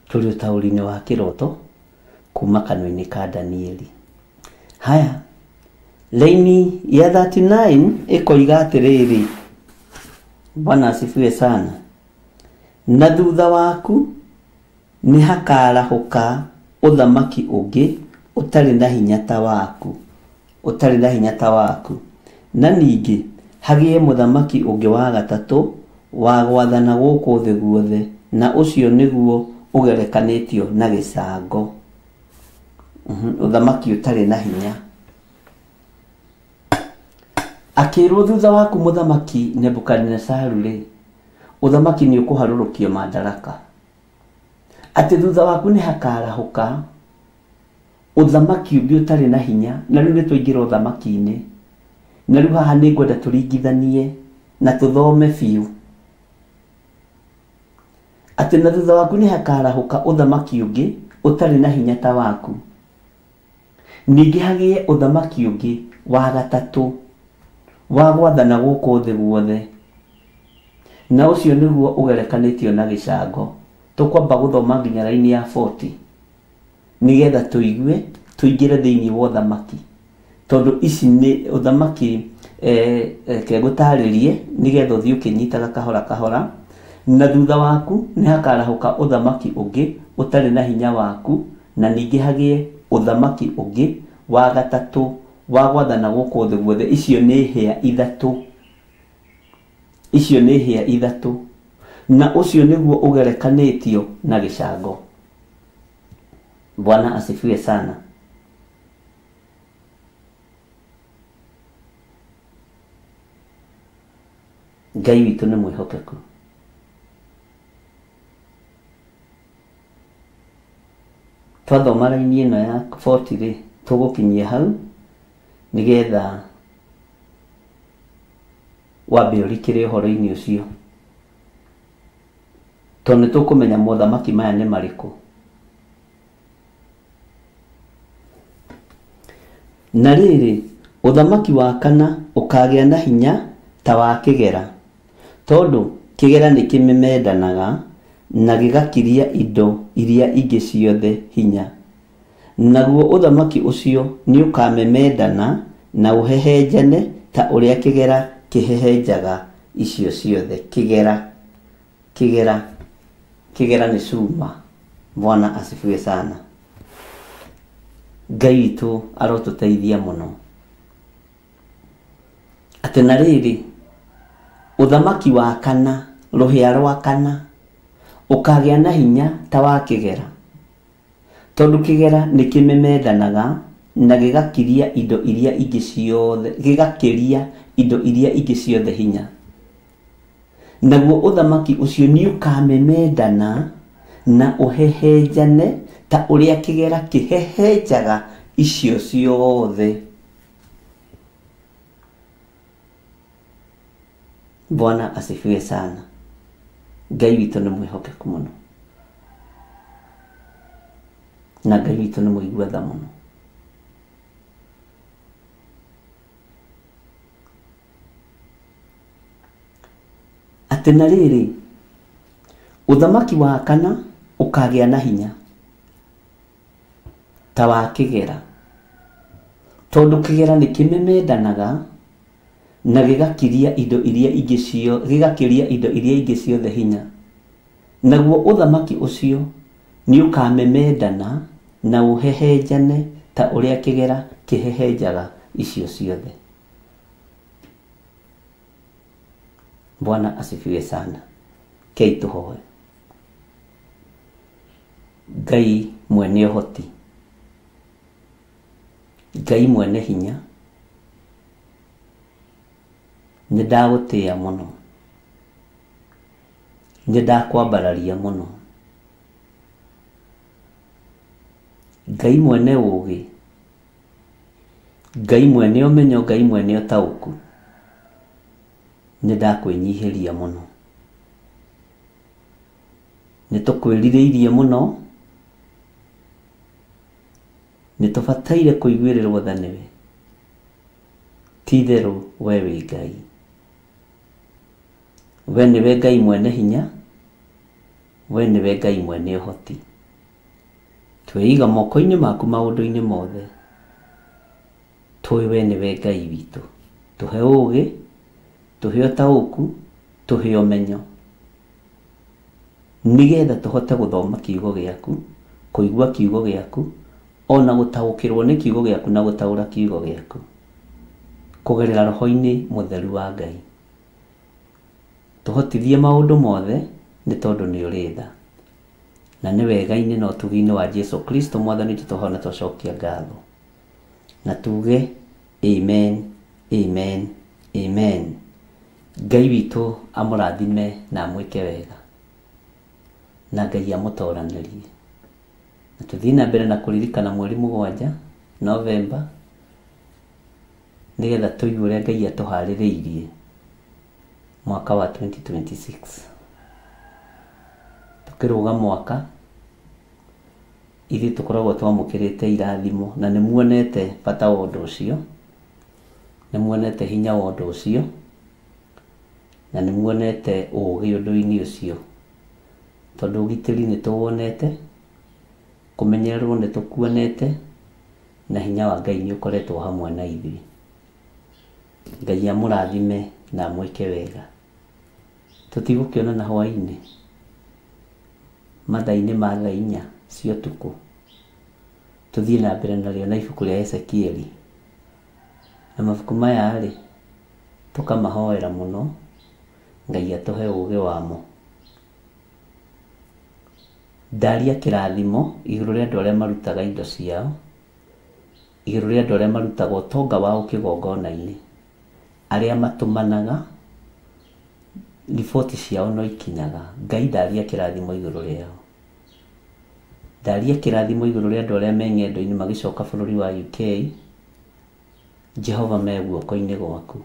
Tũrĩ ũtaũri-inĩ wa kĩroto kuma kanua-inĩ ka Danieli. Haya, laini ya 39 ĩkoiga atĩrĩrĩ, Bwana asifiwe sana. Na thutha waku nĩ hakarahũka ũthamaki ũngĩ ũtarĩ na hinya ta waku, ũtarĩ na hinya ta waku. Na ningĩ hagĩe mũthamaki ũngĩ wa gatatũ wa gwathana gũkũ thĩ guothe, na ũcio nĩguo ũgerekanĩtio na gĩcango. Ũthamaki ũtarĩ na hinya. Akĩrwo thutha waku mũthamaki Nebukadnezaru-rĩ, ũthamaki nĩ ũkũharũrũkio madaraka. Atĩ thutha waku nĩ hakarahũka uthamaki ungi utari na hinya na riu ni tuingira uthamaki-ini na riu haha ni ngwenda turingithanie na tuthome biu ati na thutha waku ni hakarahuka uthamaki ungi utari na hinya ta waku ningi hagie uthamaki ungi wa gatatu wa gwathana guku thi guothe na ucio niguo ugerekanitio na gicango tukwamba guthoma nginya raini ya 40 nigetha tuigue tuingire thiini wa uthamaki tondu ici ni uthamaki ke gutaririe nigetha uthii ukinyitaga kahora kahora na thutha waku ni hakarahuka uthamaki ungi utari na hinya waku na ningi hagie uthamaki ungi wa gatatu wa gwathana guku thi guothe icio ni hia ithatu na ucio niguo ugerekanitio na gicango. Bwana asifiwe sana. Ngai witu ni mwihokeku. Twathoma raini ino ya 40 ri tugukinyia hau nigetha wambe urikire uhoro-ini ucio tondu tukumenya mothamaki maya ni mariku. Na riri uthamaki wa kana ukagia na hinya ta wa kigera tondu kigera ni kimemendanaga na gigakiria indo iria ingi ciothe hinya naguo uthamaki ucio ni ukamemendana na uhehenjane ta uria kigera kihehenjaga icio ciothe. Kigera ni cuma. Bwana asifiwe sana. Ngai witu arotuteithia muno ati na riri uthamaki wa kana ruhia rwa kana ukagia na hinya ta wa kigera tondu kigera ni kimemendanaga na gigakiria indo iria ingi ciothe hinya naguo uthamaki ucio ni ukamemendana na uhehenjane ta uria kigera kihehenjaga icio ciothe. Bwana asifiwe sana. Ngai witu ni mwihokeku muno na Ngai witu ni muiguatha muno. Ati na riri uthamaki wa kana ukagia na hinya ta wa kigera tondu kigera ni kimemendanaga na gigakiria indo iria ingi ciothe hinya naguo uthamaki ucio ni ukamemendana na uhehenjane ta uria kigera kihehenjaga icio ciothe. Bwana asifiwe sana. Kei tuhoe. Ngai mwene uhoti, Ngai mwene hinya, nidagutia muno, nidakwambararia muno. Ngai mwene ugi, Ngai mwene umenyo, Ngai mwene utauku, nidakwenyihiria muno. Nitukwiririirie muno, nitubataire kuiguirirwo tha niwe. Titheru we wi Ngai. We niwe Ngai mwene hinya, we niwe Ngai mwene uhoti. Tweiga moko-ini maku maundu-ini mothe. Twi we niwe Ngai witu. Tuhe ugi, tuhe utauku, tuhe umenyo, nigetha tuhote guthoma kiugo giaku, kuigua kiugo giaku, ona gutaukirwo ni kiugo giaku na gutaura kiugo giaku kugerera roho-ini mutheru wa Ngai. Tuhotithie maundu mothe ni tondu ni uri tha na ni wega-ini na utugi-ini wa Jesu Kristo mwathani tutohona twacokia ngatho na tuge amen, amen, amen. Ngai witu amurathime na amwike wega na Ngai amutoranirie tuthii na mbere na kuririkana mweri 7 November nigetha tuigue uria Ngai atuhaririirie mwaka wa 2026. Tukiruga mwaka ithi tukoragwo twamukirite irathimo, na nimuonete bata wa undu ucio, nimuonete hinya wa undu ucio, na nimuonete ugi undu-ini ucio, tondu ugitiri ni tuwonete, kumenyererwo ni tukuonete, na hinya wa Ngai ni ukoretwo hamwe na ithui. Ngai amurathime na mwike wega. Tutigukionana hwaini mathaa-ini ma thaa 4 cia utuku, tuthii na mbere nario na ibuku ria Ezekieli, na mabuku maya ri tukamahoera muno Ngai atuhe ugi wamo. Ndaria kirathimo iguru ria andu aria marutaga indo ciao, iguru ria andu aria marutaga utonga wao kigongona-ini, aria matumanaga riboti ciao no ikinyaga. Ngai ndaria kirathimo iguru riao. Ndaria kirathimo iguru ria andu aria me ng'endo-ini magicoka bururi wa UK. Jehova me guoko-ini gwaku.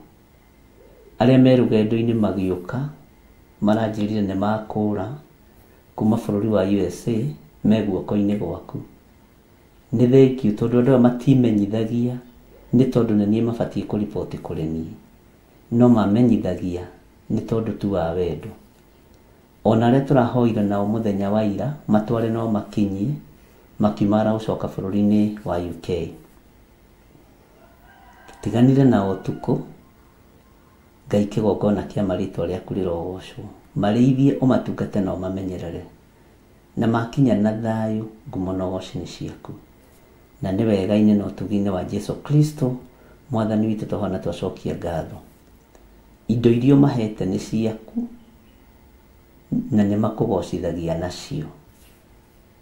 Aria me rugendo-ini magiuka maranjirire ni makura kuma bururi wa USA me guoko-ini gwaku. Ni thengiu tondu andu matimenyithagia, ni tondu ni nie mabatie kuripoti kuri nie, no mamenyithagia ni tondu tu wa wendo. Ona aria turahoire nao muthenya wa ira matware no makinyie makimara ucoka bururi-ini wa UK. Tiganire na utuku, Ngai kigongona kia maritwa riaku rirogocwo, marithie umatungate na umamenyerere, na makinya na thayu ngumo na ugoci ni ciaku, na ni wega-ini na utugi-ini wa Jesu Kristo mwathani witu tuhona twacokia ngatho. Indo irio mahete ni ciaku na ni makugocithagia nacio.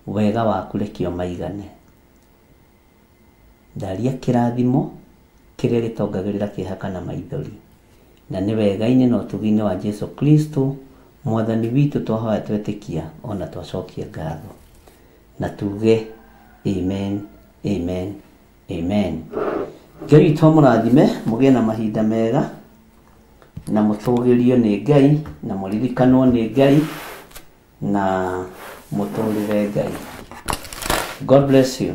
Wega waku rekio maigane. Ndaria kirathimo kiria gitongagirira kihaka na maithori, na ni wega-ini na utugi-ini wa Jesu Kristo mwathani witu twahoya twetikia ona twacokia ngatho, na tuge amen, amen, amen. Ngai twamurathime mugie na mahinda mega, na mutugirio ni Ngai, na muririkanwo ni Ngai, na muturire Ngai. God bless you.